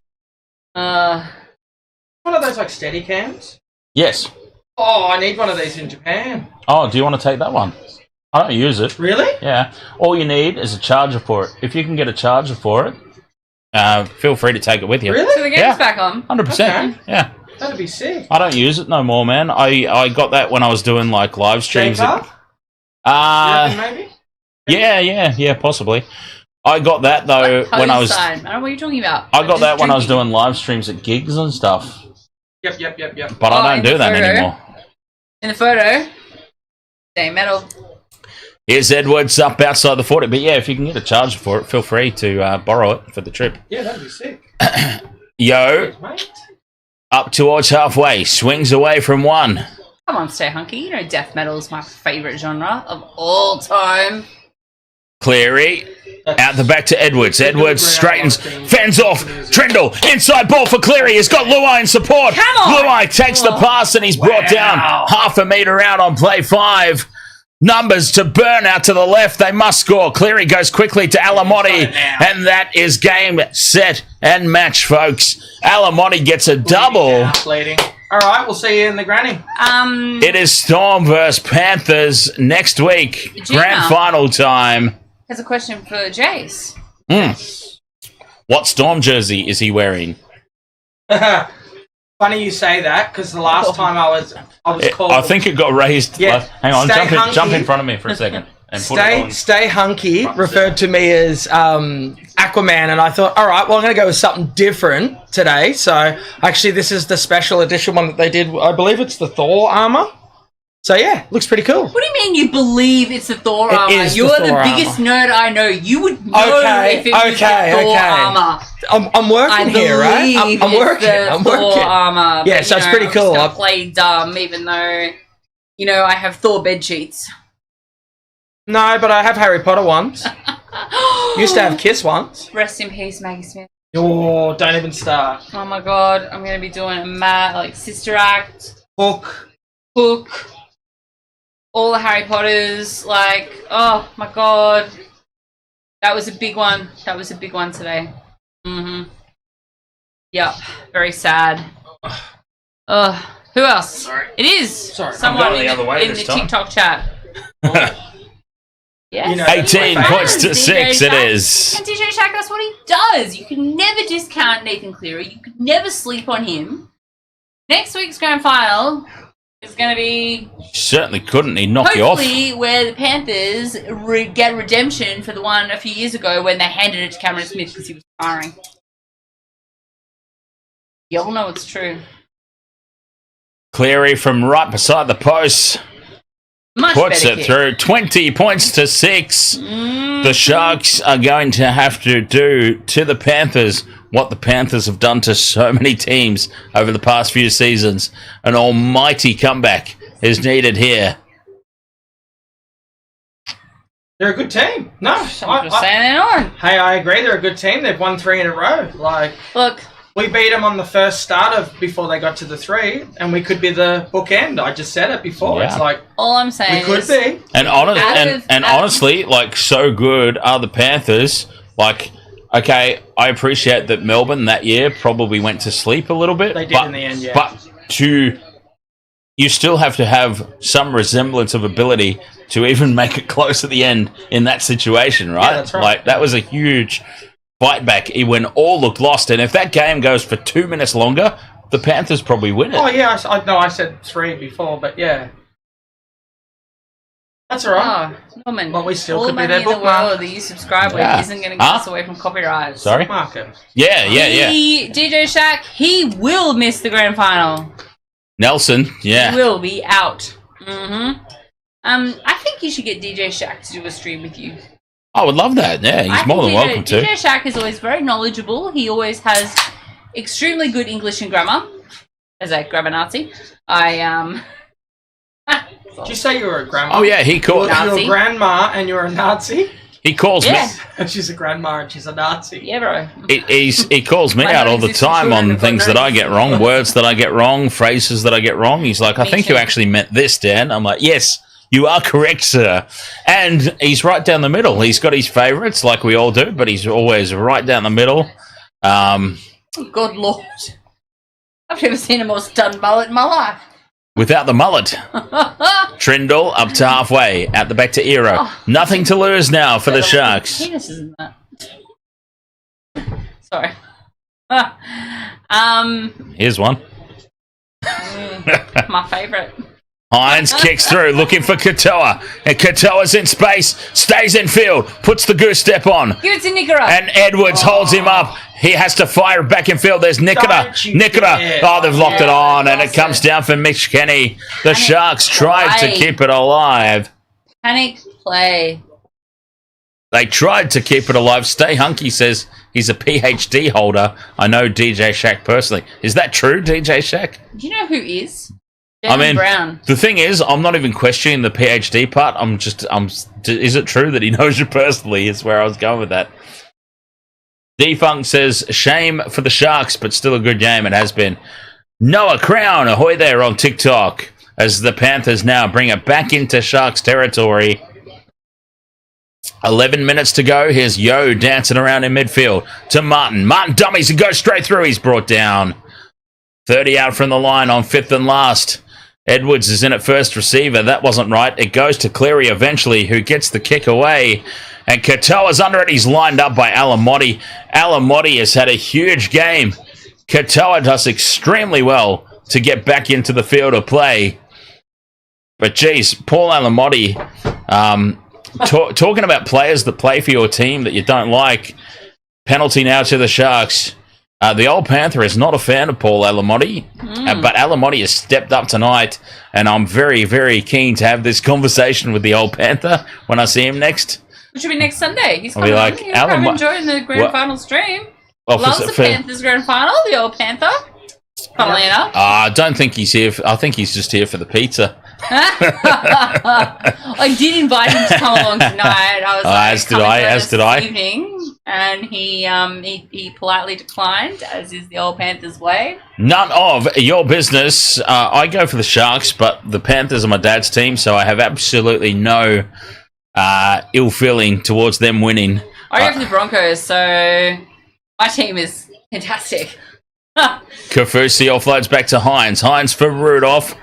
One of those like steady cams? Yes. Oh, I need one of these in Japan. Oh, do you want to take that one? I don't use it. Really? Yeah. All you need is a charger for it. If you can get a charger for it, feel free to take it with you. Really? So the game's Yeah. back on. 100%. Okay. Yeah. That'd be sick. I don't use it no more, man. I got that when I was doing like live streams. J-Card? Maybe? Yeah, possibly. I got that though when I was. I don't know what you're talking about. I got Just that when I was drinking. doing live streams at gigs and stuff. Yep. But Oh, I in don't do the that photo? anymore. In the photo, same metal. Here's Edwards up outside the 40. But yeah, if you can get a charger for it, feel free to borrow it for the trip. Yeah, that'd be sick. Yo, Cheers, mate. up towards halfway, swings away from one. Come on, stay hunky. You know death metal is my favourite genre of all time. Cleary. Out the back to Edwards. It's a good Edwards ground straightens, team. fends off. Trindle, inside ball for Cleary. He's got Luai in support. Come on! Luai takes the pass and he's brought down half a metre out on play 5. Numbers to burn out to the left. They must score. Cleary goes quickly to Alamotti. And that is game, set, and match, folks. Alamotti gets a double. Bleeding. All right, we'll see you in the granny. It is Storm versus Panthers next week. Gina. Grand final time. Has a question for Jace. What Storm jersey is he wearing? Funny you say that, because the last time I was called... I think it got raised. Yeah. Hang on, Stay jump in hunky. front of me for a second. And put it on. Stay hunky referred to me as Aquaman, and I thought, all right, well, I'm going to go with something different today. So actually, this is the special edition one that they did. I believe it's the Thor armor. So yeah, looks pretty cool. What do you mean you believe it's the Thor It armor? is the You're the Thor biggest nerd I know. You would know Okay, if it was okay, the Thor okay. armor. I'm working here, right? believe I'm it's working. the I'm Thor working. armor. Yeah, but, so you it's know, pretty I'm cool. Just gonna play dumb, even though I have Thor bed sheets. No, but I have Harry Potter ones. Used to have Kiss once. Rest in peace, Maggie Smith. Oh, don't even start. Oh my god, I'm gonna be doing a Sister Act, Hook. all the Harry Potters. Oh my god, that was a big one. That was a big one today. Yep, very sad. Who else? Sorry. It is Sorry. someone I'm going the in other way the this time. TikTok chat. Yes. You know, 18 points to DJ 6 it Shaq. is. And DJ Shaq, that's what he does. You can never discount Nathan Cleary. You could never sleep on him. Next week's grand final is going to be Certainly couldn't. He'd knock you off. hopefully where the Panthers get redemption for the one a few years ago when they handed it to Cameron Smith because he was firing. Y'all know it's true. Cleary from right beside the post. Much Puts better it kick. through. 20 points to 6. The Sharks are going to have to do to the Panthers what the Panthers have done to so many teams over the past few seasons. An almighty comeback is needed here. They're a good team. No, I'm just saying it on. hey, I agree. They're a good team. They've won 3 in a row. Look, We beat them on the first start before they got to the 3, and we could be the bookend. I just said it before. Yeah. It's like all I'm we saying could is be. And honestly, so good are the Panthers. Okay, I appreciate that Melbourne that year probably went to sleep a little bit. They did in the end, yeah. But you still have to have some resemblance of ability to even make it close at the end in that situation, right? Yeah, that's right. That was a huge fight back when all looked lost. And if that game goes for 2 minutes longer, the Panthers probably win it. Oh, yeah. I said 3 before, but yeah. That's all right. Oh, Norman. Well, we still all could be money their in the bookmark. world that you subscribe with isn't going to get us away from copyright. Sorry? Market. Yeah. DJ Shaq, he will miss the grand final. Nelson, yeah. He will be out. I think you should get DJ Shaq to do a stream with you. I would love that. Yeah, he's more than welcome to. DJ Shaq is always very knowledgeable. He always has extremely good English and grammar. As a grammar Nazi, Did you say you were a grandma? Oh yeah, he calls. You're a grandma and you're a Nazi. He calls me. She's a grandma and she's a Nazi. Yeah, bro. He calls me out all the time on things that I get wrong, words that I get wrong, phrases that I get wrong. He's like, I think you actually meant this, Dan. I'm like, yes, you are correct, sir. And he's right down the middle. He's got his favourites, like we all do, but he's always right down the middle. Good Lord. I've never seen a more stunned mullet in my life. Without the mullet. Trindle up to halfway. Out the back to Eero. Nothing to lose now for the Sharks. Penis isn't that? Sorry. Here's one. My favourite. Hines kicks through, looking for Katoa. And Katoa's in space, stays in field, puts the goose step on. Give it to Nickera. And Edwards holds him up. He has to fire back in field. There's Nickera. Oh, they've locked it on, and it comes down for Mitch Kenny. The Sharks tried to keep it alive. Panic play. They tried to keep it alive. Stay Hunky says he's a PhD holder. I know DJ Shaq personally. Is that true, DJ Shaq? Do you know who is? Brown. The thing is, I'm not even questioning the PhD part. Is it true that he knows you personally? Is where I was going with that. Defunct says, shame for the Sharks, but still a good game. It has been. Noah Crown, ahoy there on TikTok, as the Panthers now bring it back into Sharks territory. 11 minutes to go. Here's Yo dancing around in midfield to Martin. Martin dummies and goes straight through. He's brought down. 30 out from the line on 5th and last. Edwards is in at first receiver. That wasn't right. It goes to Cleary eventually, who gets the kick away. And Katoa's under it. He's lined up by Alamotti. Alamotti has had a huge game. Katoa does extremely well to get back into the field of play. But geez, Paul Alamotti, talking about players that play for your team that you don't like. Penalty now to the Sharks. The old Panther is not a fan of Paul Alamotti, but Alamotti has stepped up tonight, and I'm very, very keen to have this conversation with the old Panther when I see him next. Which will be next Sunday. He's I'll coming be like, on. He's probably enjoying the grand final stream. Loves the Panthers grand final, the old Panther. Funnily enough. I don't think he's here. I think he's just here for the pizza. I did invite him to come along tonight. I was like, as did I. Evening, and he politely declined, as is the old Panthers' way. None of your business. I go for the Sharks, but the Panthers are my dad's team, so I have absolutely no ill feeling towards them winning. I go for the Broncos, so my team is fantastic. Kafusi offloads back to Hines. Hines for Rudolph.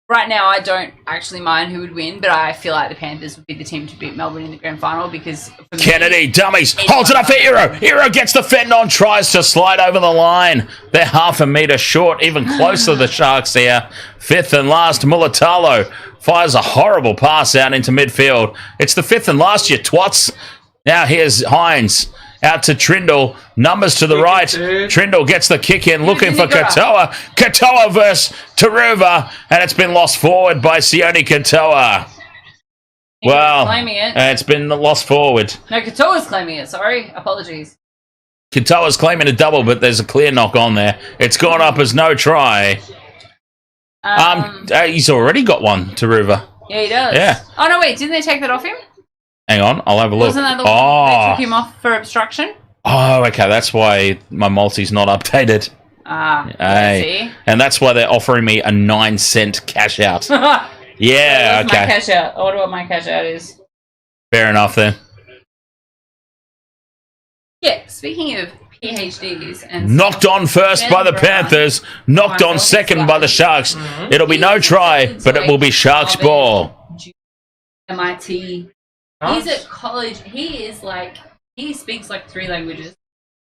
Right now, I don't actually mind who would win, but I feel like the Panthers would be the team to beat Melbourne in the grand final because... Kennedy, dummies, holds it up for Eero. Eero gets the fend on, tries to slide over the line. They're half a metre short, even closer to the Sharks here. 5th and last, Mulatalo fires a horrible pass out into midfield. It's the 5th and last, you twats. Now here's Hines. Out to Trindle. Numbers to the right. Trindle gets the kick in, looking for Katoa. Katoa versus Taruva. And it's been lost forward by Sione Katoa. Well, it's been lost forward. No, Katoa's claiming it. Sorry. Apologies. Katoa's claiming a double, but there's a clear knock on there. It's gone up as no try. He's already got one, Taruva. Yeah, he does. Yeah. Oh, no, wait. Didn't they take that off him? Hang on, I'll have a look. Wasn't that the one they took him off for obstruction? Oh, okay, that's why my multi's not updated. I see. And that's why they're offering me a 9-cent cash out. Yeah, okay. My cash out. I wonder what my cash out is. Fair enough then. Yeah, speaking of PhDs and knocked on first by the Panthers, knocked on second by the Sharks. It'll be no try, but it will be Sharks ball. MIT. He's at college. He is like He speaks like 3 languages.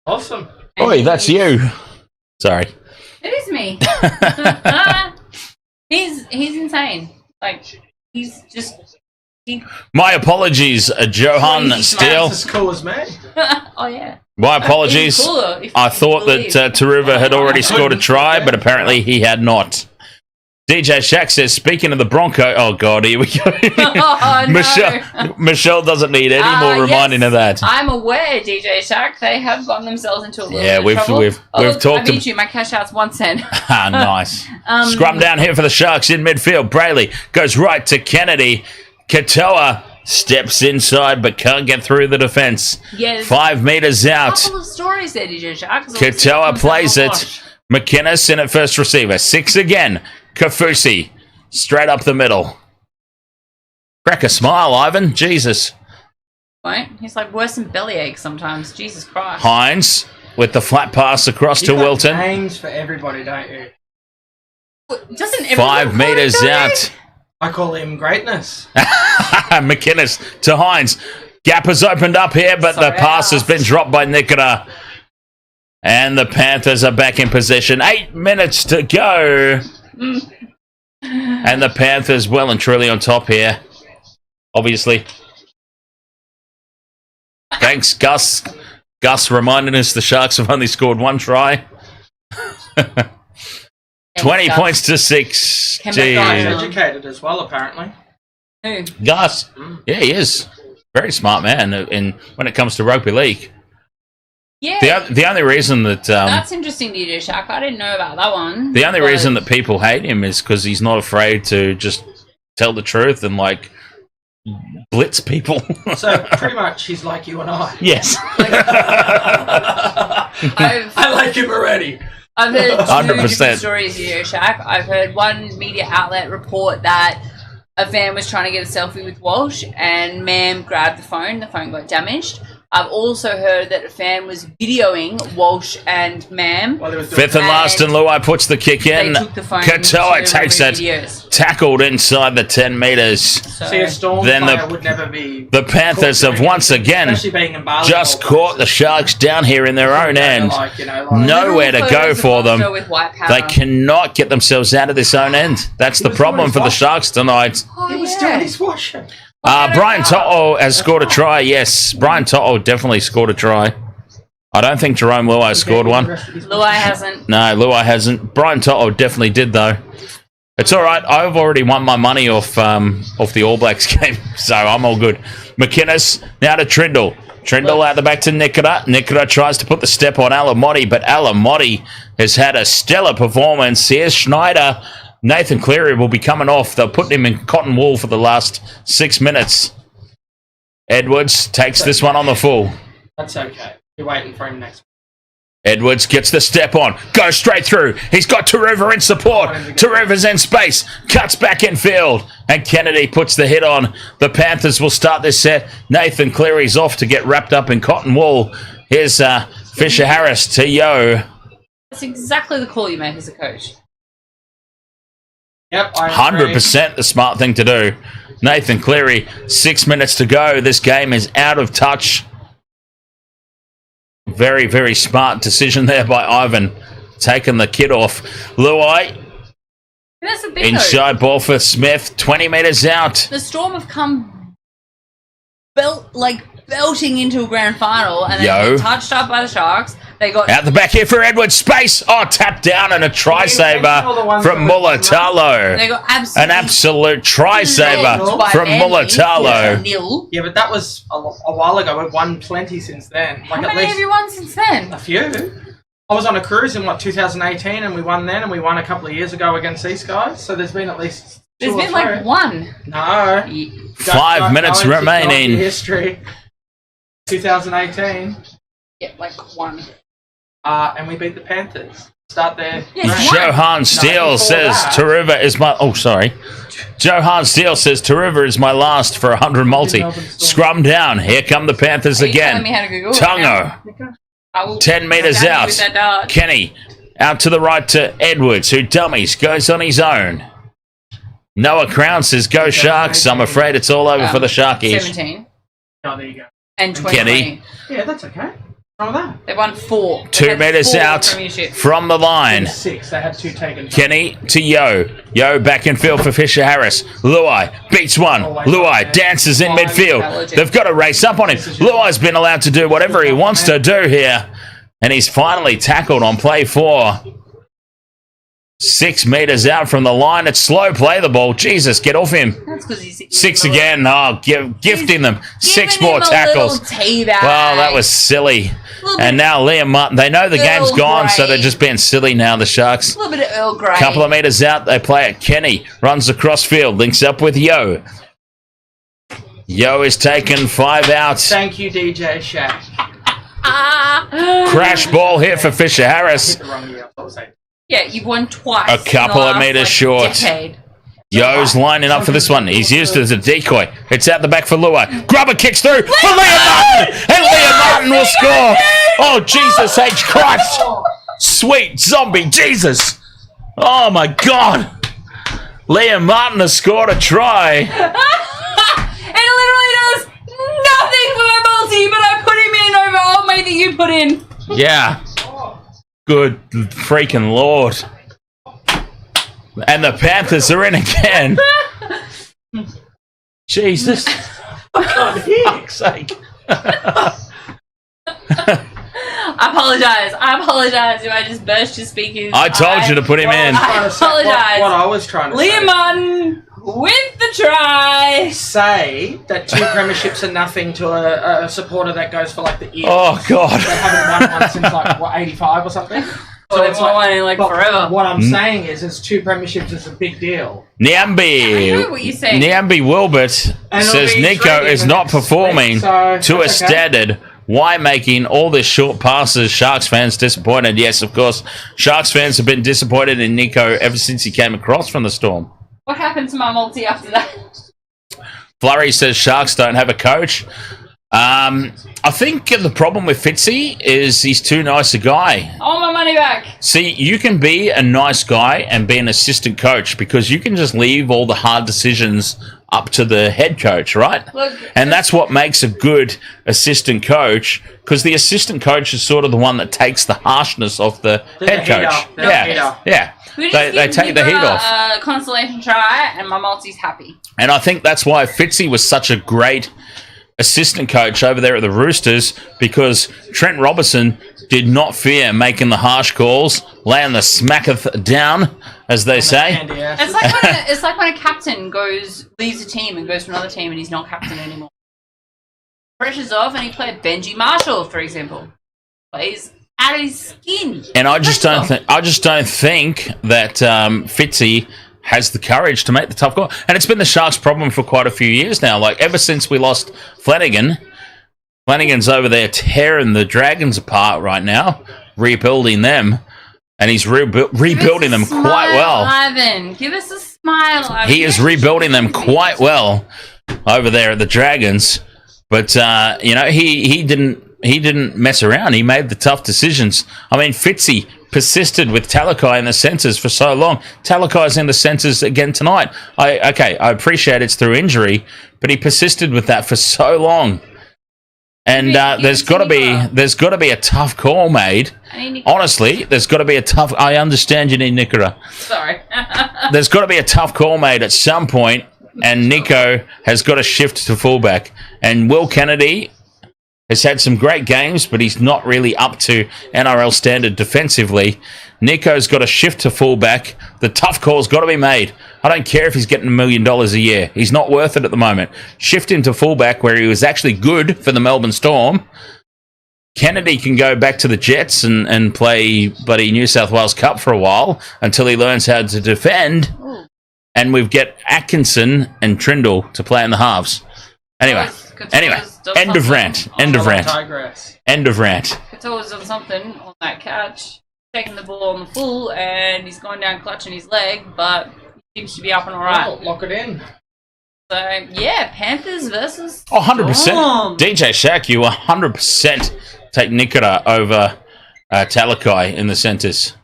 Awesome. And Oi, that's you. Sorry. It is me. he's insane. Like, he's just... My apologies, Johan Steele. As cool as me. Oh, yeah. My apologies. He's cooler, if I you thought believe. that Taruva had already scored a try, but apparently he had not. DJ Shack says, speaking of the Bronco, oh God, here we go. Oh, no. Michelle doesn't need any more reminding yes, of that. I'm aware, DJ Shack. They have gotten themselves into a little bit of trouble. we've look, talked. I beat you. My cash out's 1 cent. Ah, nice. Scrum down here for the Sharks in midfield. Brayley goes right to Kennedy. Katoa steps inside but can't get through the defence. Yes. 5 metres out. A couple of stories there, DJ Shack. Katoa plays it. McInnes in at first receiver. 6 again. Kafusi, straight up the middle. Crack a smile, Ivan. Jesus. Right? He's like worse than bellyache sometimes. Jesus Christ. Hines with the flat pass across to Wilton. Names for everybody, don't you? Doesn't everyone 5 metres call it out. I call him greatness. McInnes to Hines. Gap has opened up here, but the pass has been dropped by Nikita. And the Panthers are back in possession. 8 minutes to go. And the Panthers well and truly on top here. Obviously. Thanks, Gus. Gus reminding us the Sharks have only scored 1 try. 20 Gus. points to 6. Came Gee. back He's on. educated as well, apparently. Who? Gus. Yeah, he is. Very smart man when it comes to rugby league. Yeah. The only reason that That's interesting, DJ Shack. I didn't know about that one. the only But- reason that people hate him is because he's not afraid to just tell the truth and like blitz people. So pretty much he's like you and I. Yes. I like him already. I've heard 2 100%. different stories, DJ Shack. I've heard one media outlet report that a fan was trying to get a selfie with Walsh and Mam grabbed the phone got damaged. I've also heard that a fan was videoing Walsh and Mam. While he was doing 5th and last, and Luai puts the kick in. They took the phone Katoa to takes remove it. videos. Tackled inside the 10 metres. So, See, a Storm Then player would never be... The Panthers caught have doing once anything, again especially being in basketball, just caught the Sharks down here in their own end. Like, you know, Nowhere to go for them. With white powder. They cannot get themselves out of this own end. That's the was problem doing for the his Sharks tonight. Oh, He was yeah. still his washer. Brian To'o has scored a try. Yes, Brian To'o definitely scored a try. I don't think Jerome Luai scored one. Luai hasn't. No, Luai hasn't. Brian To'o definitely did, though. It's all right. I've already won my money off the All Blacks game, so I'm all good. McInnes, now to Trindle. Trindle out the back to Nikita. Nikita tries to put the step on Alamotti, but Alamotti has had a stellar performance. Here's Schneider. Nathan Cleary will be coming off. They're putting him in cotton wool for the last 6 minutes. Edwards takes this one on the full. That's okay. You're waiting for him next. Edwards gets the step on. Goes straight through. He's got Taruva in support. Taruva's in space. Cuts back in field. And Kennedy puts the hit on. The Panthers will start this set. Nathan Cleary's off to get wrapped up in cotton wool. Here's Fisher Harris to Yo. That's exactly the call you make as a coach. Yep, I agree. 100% the smart thing to do. Nathan Cleary, 6 minutes to go. This game is out of touch. Very, very smart decision there by Ivan. Taking the kid off. Luai, That's the thing, though. inside ball for Smith. 20 metres out. The Storm have come belting into a grand final and then Yo. get touched up by the Sharks. They got Out the back here for Edwards. Space. Oh, tapped down and a try saver from Mulatalo. they got An absolute try saver from Mulatalo. Nil. Yeah, but that was a while ago. We've won plenty since then. How Like at many have least you won since then? a few. I was on a cruise in 2018, and we won then, and we won a couple of years ago against these guys. So there's been at least There's two or been like three. one. No. Ye- 5 minutes Go into remaining. History. 2018, Yeah, like one. and we beat the Panthers. Start there. Yes, Johan Steele before says that- Taruva is my... Oh, sorry. Johan Steele says Taruva is my last for 100 multi. Scrum down. Here come the Panthers Are you telling again. me how to Google it Tungo. now? I will 10 metres look at it out. with that dart. Kenny out to the right to Edwards, who dummies, goes on his own. Noah Crown says, go Sharks. I'm afraid it's all over for the Sharkies. 17. Oh, there you go. And 2020. Kenny. Yeah, that's okay. What's wrong with that? They won 4. 2 metres out from the line. 6. They had 2 taken. Kenny to Yo. Yo back in field for Fisher Harris. Luai beats one. Luai dances in midfield. They've got to race up on him. Luai's been allowed to do whatever he wants to do here. And he's finally tackled on play 4. 6 metres out from the line. It's slow play the ball. Jesus, get off him. That's because he's 6 again. Oh, gifting them. 6 more tackles. Well, that was silly. And now Liam Martin. They know the game's gone, so they're just being silly now, the Sharks. A little bit of Earl Grey. Couple of metres out, they play it. Kenny runs across field, links up with Yo. Yo is taken 5 out. Thank you, DJ Shaq. Crash ball here for Fisher Harris. Hit the wrong year, I was saying. Yeah, you've won twice. A couple of metres short. Decade. Yo's lining up for this one. He's used as a decoy. It's out the back for Luai. Grubber kicks through for Liam Martin. And Liam Martin will score. Oh, Jesus H. Christ. Sweet zombie Jesus. Oh, my God. Liam Martin has scored a try. It literally does nothing for my multi, but I put him in over old mate that you put in. Yeah. Good freaking Lord. And the Panthers are in again. Jesus. Fuck's sake. I apologise if I just burst your speakers. I told you to put him in. I apologise. What I was trying to say. Liam Martin with the try. Say that 2 premierships are nothing to a supporter that goes for like the Eagles. Oh, God. They haven't won one since like, what, 85 or something? So it's like but forever. What I'm saying is 2 premierships is a big deal. Nyambi. I know what you're saying. Nyambi Wilbert And says it'll be Nico trading is the not next performing week, so to a that's okay. standard. Why making all this short passes? Sharks fans disappointed. Yes, of course. Sharks fans have been disappointed in Nico ever since he came across from the Storm. What happened to my multi after that? Flurry says Sharks don't have a coach. I think the problem with Fitzy is he's too nice a guy. I want my money back. See, you can be a nice guy and be an assistant coach because you can just leave all the hard decisions up to the head coach, right? Look, and that's what makes a good assistant coach, because the assistant coach is sort of the one that takes the harshness off the head coach. Yeah. They take the heat off. Consolation try, and my multi's happy. And I think that's why Fitzy was such a great assistant coach over there at the Roosters, because Trent Robertson did not fear making the harsh calls, laying the smacketh down, as they say. It's like when a captain leaves a team and goes to another team and he's not captain anymore. Pressure's off, and he played Benji Marshall, for example. Plays out of his skin. And I just don't think that Fitzy has the courage to make the tough call. And it's been the Sharks' problem for quite a few years now. Like, ever since we lost Flanagan, Flanagan's over there tearing the Dragons apart right now, rebuilding them. And he's rebuilding them quite well. Ivan. Give us a smile, Ivan. He is rebuilding them quite well over there at the Dragons. But, he didn't mess around. He made the tough decisions. I mean, Fitzy persisted with Talakai in the centres for so long. Talakai's in the centres again tonight. I appreciate it's through injury, but he persisted with that for so long. And there's got to be a tough call made. Honestly, there's got to be a tough. I understand you need Nicola. Sorry. There's got to be a tough call made at some point, and Nico has got to shift to fullback. And Will Kennedy has had some great games, but he's not really up to NRL standard defensively. Nico's got to shift to fullback. The tough call's got to be made. I don't care if he's getting $1 million a year. He's not worth it at the moment. Shift him to fullback, where he was actually good for the Melbourne Storm. Kennedy can go back to the Jets and play bloody New South Wales Cup for a while until he learns how to defend. Ooh. And we've got Atkinson and Trindle to play in the halves. Anyway, end of rant. End of rant. Katoa's done something on that catch, taking the ball on the full, and he's gone down clutching his leg, but he seems to be up and all right. Oh, lock it in. So, yeah, Panthers versus... Oh, 100%. Storm. DJ Shaq, you 100% take Nikita over Talakai in the centres.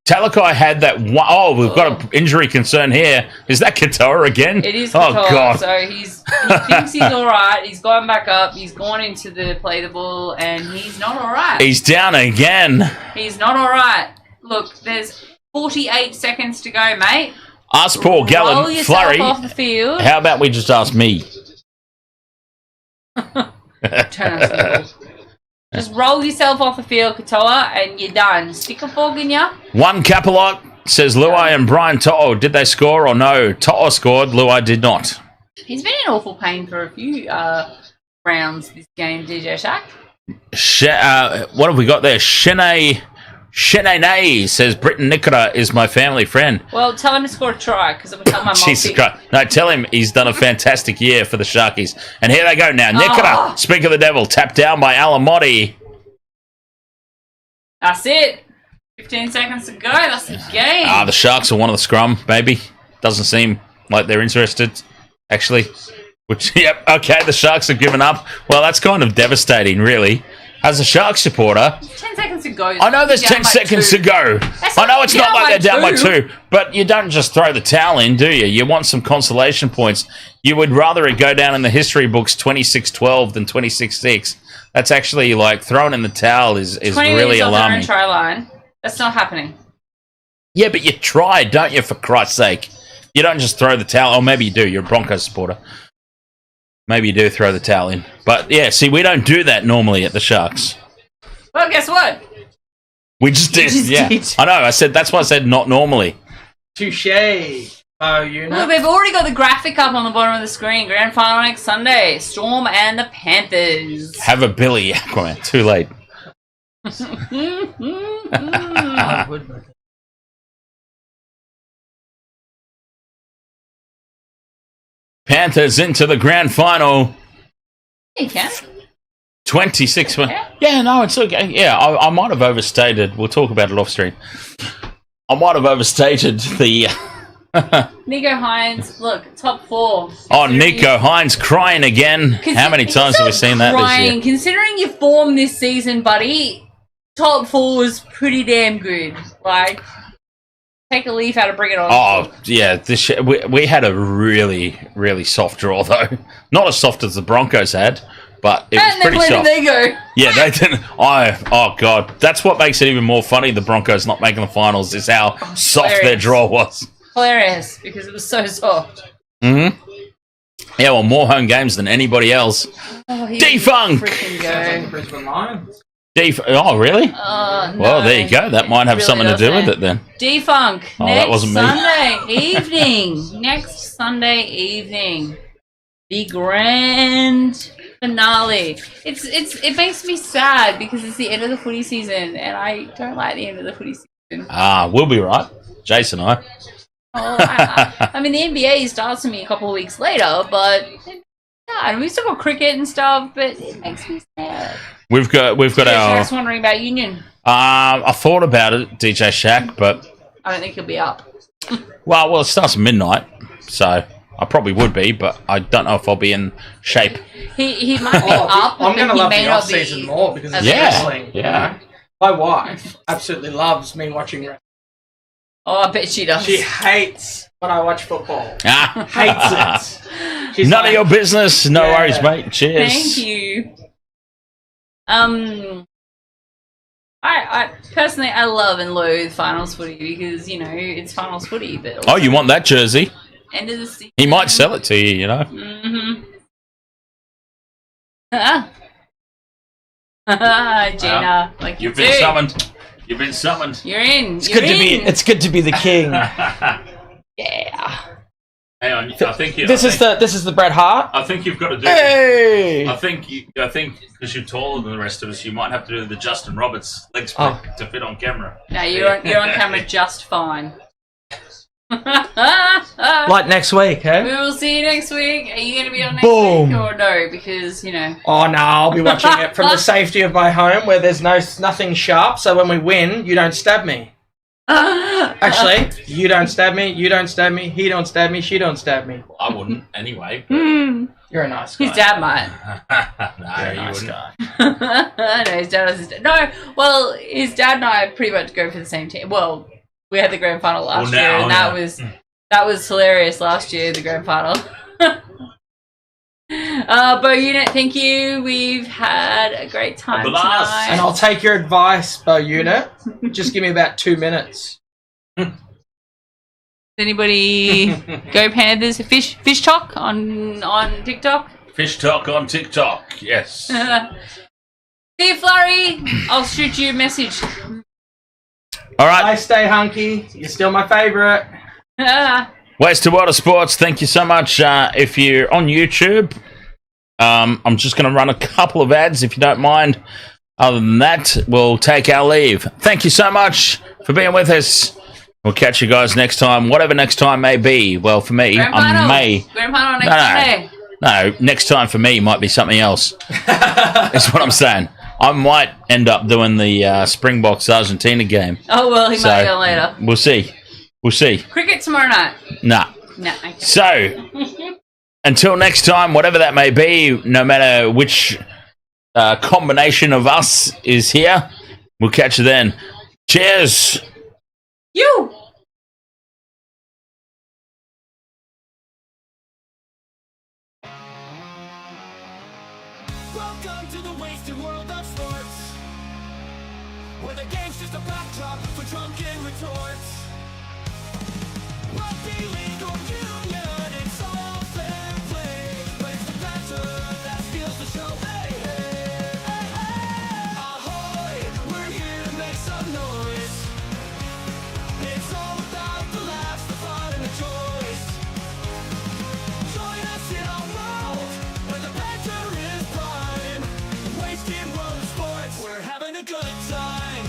Talakai had that one. Oh, we've got an injury concern here. Is that Katoa again? It is Oh, Katoa, God. so he thinks he's all right. He's gone back up. He's gone into the play the ball, and he's not all right. He's down again. He's not all right. Look, there's 48 seconds to go, mate. Ask Paul Roll Gallen, yourself Flurry. off the field. How about we just ask me? Turn us the ball. Just roll yourself off the field, Katoa, and you're done. Stick a fork in ya. One Kapalot says Luai and Brian To'o. Did they score or no? To'o scored. Luai did not. He's been in awful pain for a few rounds this game, DJ Shack. What have we got there? Shene says Britton Nicola is my family friend. Well, tell him to score a try, because I'm going to tell my mom. Jesus Christ. No, tell him he's done a fantastic year for the Sharkies. And here they go now. Nicola, speak of the devil, tapped down by Alamotti. That's it. 15 seconds to go. That's the game. The Sharks are one of the scrum, baby. Doesn't seem like they're interested, actually. Which, yep, okay, the Sharks have given up. Well, that's kind of devastating, really. As a Sharks supporter... 10 seconds to go. I know there's 10 seconds to go. I know it's not like they're down by 2, but you don't just throw the towel in, do you? You want some consolation points. You would rather it go down in the history books 26-12 than 26-6. That's actually, like, throwing in the towel is really alarming. Try line. That's not happening. Yeah, but you try, don't you, for Christ's sake? You don't just throw the towel. Or maybe you do. You're a Broncos supporter. Maybe you do throw the towel in. But, yeah, see, we don't do that normally at the Sharks. Well, guess what? We just did, did. I know, I said, that's why I said not normally. Touche. Oh, you know. Look, they've already got the graphic up on the bottom of the screen. Grand final next Sunday. Storm and the Panthers. Have a Billy, Aquaman. Too late. Panthers into the grand final. You can. 26. Yeah, no, it's okay. Yeah, I might have overstated. We'll talk about it off screen. I might have overstated the... Nico Hines, look, top 4. Oh, Nico Hines crying again. How many times have we seen that this year? Considering your form this season, buddy, top 4 was pretty damn good. Like, take a leaf out of Bring It On. Oh, yeah. We had a really, really soft draw, though. Not as soft as the Broncos had, but it was pretty soft. There you go. Yeah, they didn't. Oh, God. That's what makes it even more funny, the Broncos not making the finals, is how soft their draw was. Hilarious, because it was so soft. Mm-hmm. Yeah, well, more home games than anybody else. Oh, Defunk! Oh, really? No. Well, there you go. That might have really something to do with it then. Defunk. Oh, next that wasn't me. Sunday evening. Next Sunday evening. The grand finale. It makes me sad because it's the end of the footy season and I don't like the end of the footy season. We'll be right. Jason and I. I mean, the NBA starts for me a couple of weeks later, but and we've still got cricket and stuff, but it makes me sad. We've got our... Just wondering about Union. I thought about it, DJ Shaq, but... I don't think he'll be up. Well, it starts at midnight, so I probably would be, but I don't know if I'll be in shape. He might be up, I'm going to love the not off-season more because it's Yeah. wrestling. Yeah. You know? My wife absolutely loves me watching wrestling. Oh, I bet she does. She hates when I watch football. Hates it. She's None like, of your business. No Yeah. worries, mate. Cheers. Thank you. I personally, I love and loathe finals footy because, you know, it's finals footy, but Oh, you want that jersey? end of the season. He might sell it to you, you know. Mm-hmm. Gina, like You've you been do. summoned. You've been summoned. You're in. It's good to be the king. Yeah. Hang on, I think This is the Bret Hart. I think you've got to do. Hey. I think because you're taller than the rest of us, you might have to do the Justin Roberts leg split to fit on camera. No, you're on camera just fine. Like next week, We hey? will see you next week. Are you going to be on next Boom. week or no? Because, you know. Oh no, I'll be watching it from the safety of my home where there's nothing sharp. So when we win, you don't stab me. Actually, you don't stab me. You don't stab me. He don't stab me. She don't stab me. I wouldn't anyway. You're a nice guy. His dad might. No, You're a you nice wouldn't. guy. No, his dad was his dad. No, well, his dad and I pretty much go for the same team. Well, We had the grand final last year, and that was hilarious last year, the grand final. Bo Unit, thank you. We've had a great time tonight. And I'll take your advice, Bo Unit. Just give me about 2 minutes. Does anybody go Panthers? Fish talk on TikTok? Fish talk on TikTok, yes. See you, Flurry. I'll shoot you a message. All right. I stay hunky. You're still my favourite. Waste to World of Sports, thank you so much. If you're on YouTube, I'm just going to run a couple of ads, if you don't mind. Other than that, we'll take our leave. Thank you so much for being with us. We'll catch you guys next time, whatever next time may be. Well, for me, Grand final next Sunday. No, next time for me might be something else. That's what I'm saying. I might end up doing the Springboks Argentina game. Oh, well, he might go later. We'll see. Cricket tomorrow night. Nah. Okay. So, until next time, whatever that may be, no matter which combination of us is here, we'll catch you then. Cheers. You. Welcome to the wasted world of sports, where the game's just a backdrop for drunken retorts. Rugby league or union, it's all fair play, but it's the banter that steals the show. Hey, hey, hey, hey. Ahoy, we're here to make some noise. It's all about the laughs, the fun, and the joys. Join us in our world, where the banter is prime. Wasted world of sports, we're having a good time.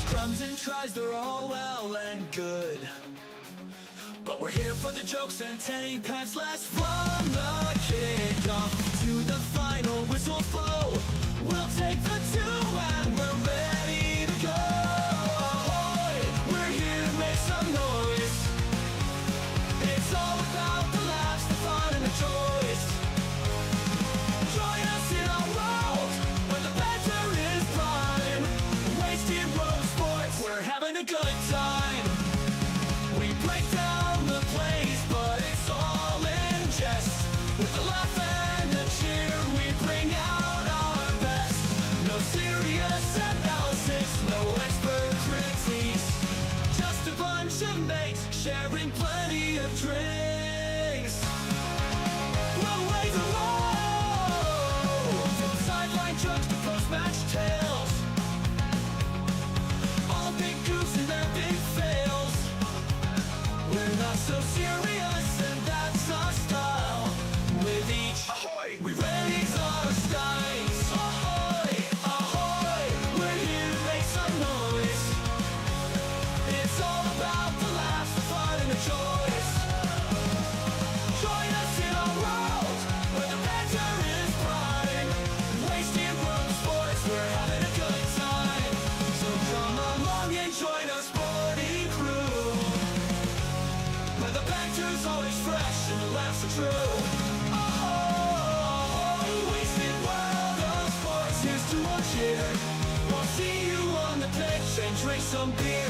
Scrums and tries, they're all well and good, but we're here for the jokes and 10 pence less. From the kickoff to the final whistle blow, we'll take the 2 and we're ready to go. Ahoy, we're here to make some noise. It's all about the laughs, the fun, and the joys. Join us in our world, where the banter is prime. Wasted world of sports, we're having a good time. We break down the plays, but it's all in jest. With the laugh and the cheer, we bring out our best. No serious analysis, no expert critiques, just a bunch of mates sharing plenty of drinks. We'll wait the road, from sideline jokes to post-match tales, all big goofs and their big fails. We're not so serious, and that's our style. With each ahoy, we raise our skies. Ahoy, ahoy, we're here to make some noise. It's all about the laughs, the fun, and the joys. Join us in our world, where the banter is prime. Wasted world of sports, we're having a good time. So come along and join our sporty crew, where the banter's always fresh and the laughs are true. Oh, wasted world of sports, here's to our cheer. We'll see you on the pitch and drink some beer.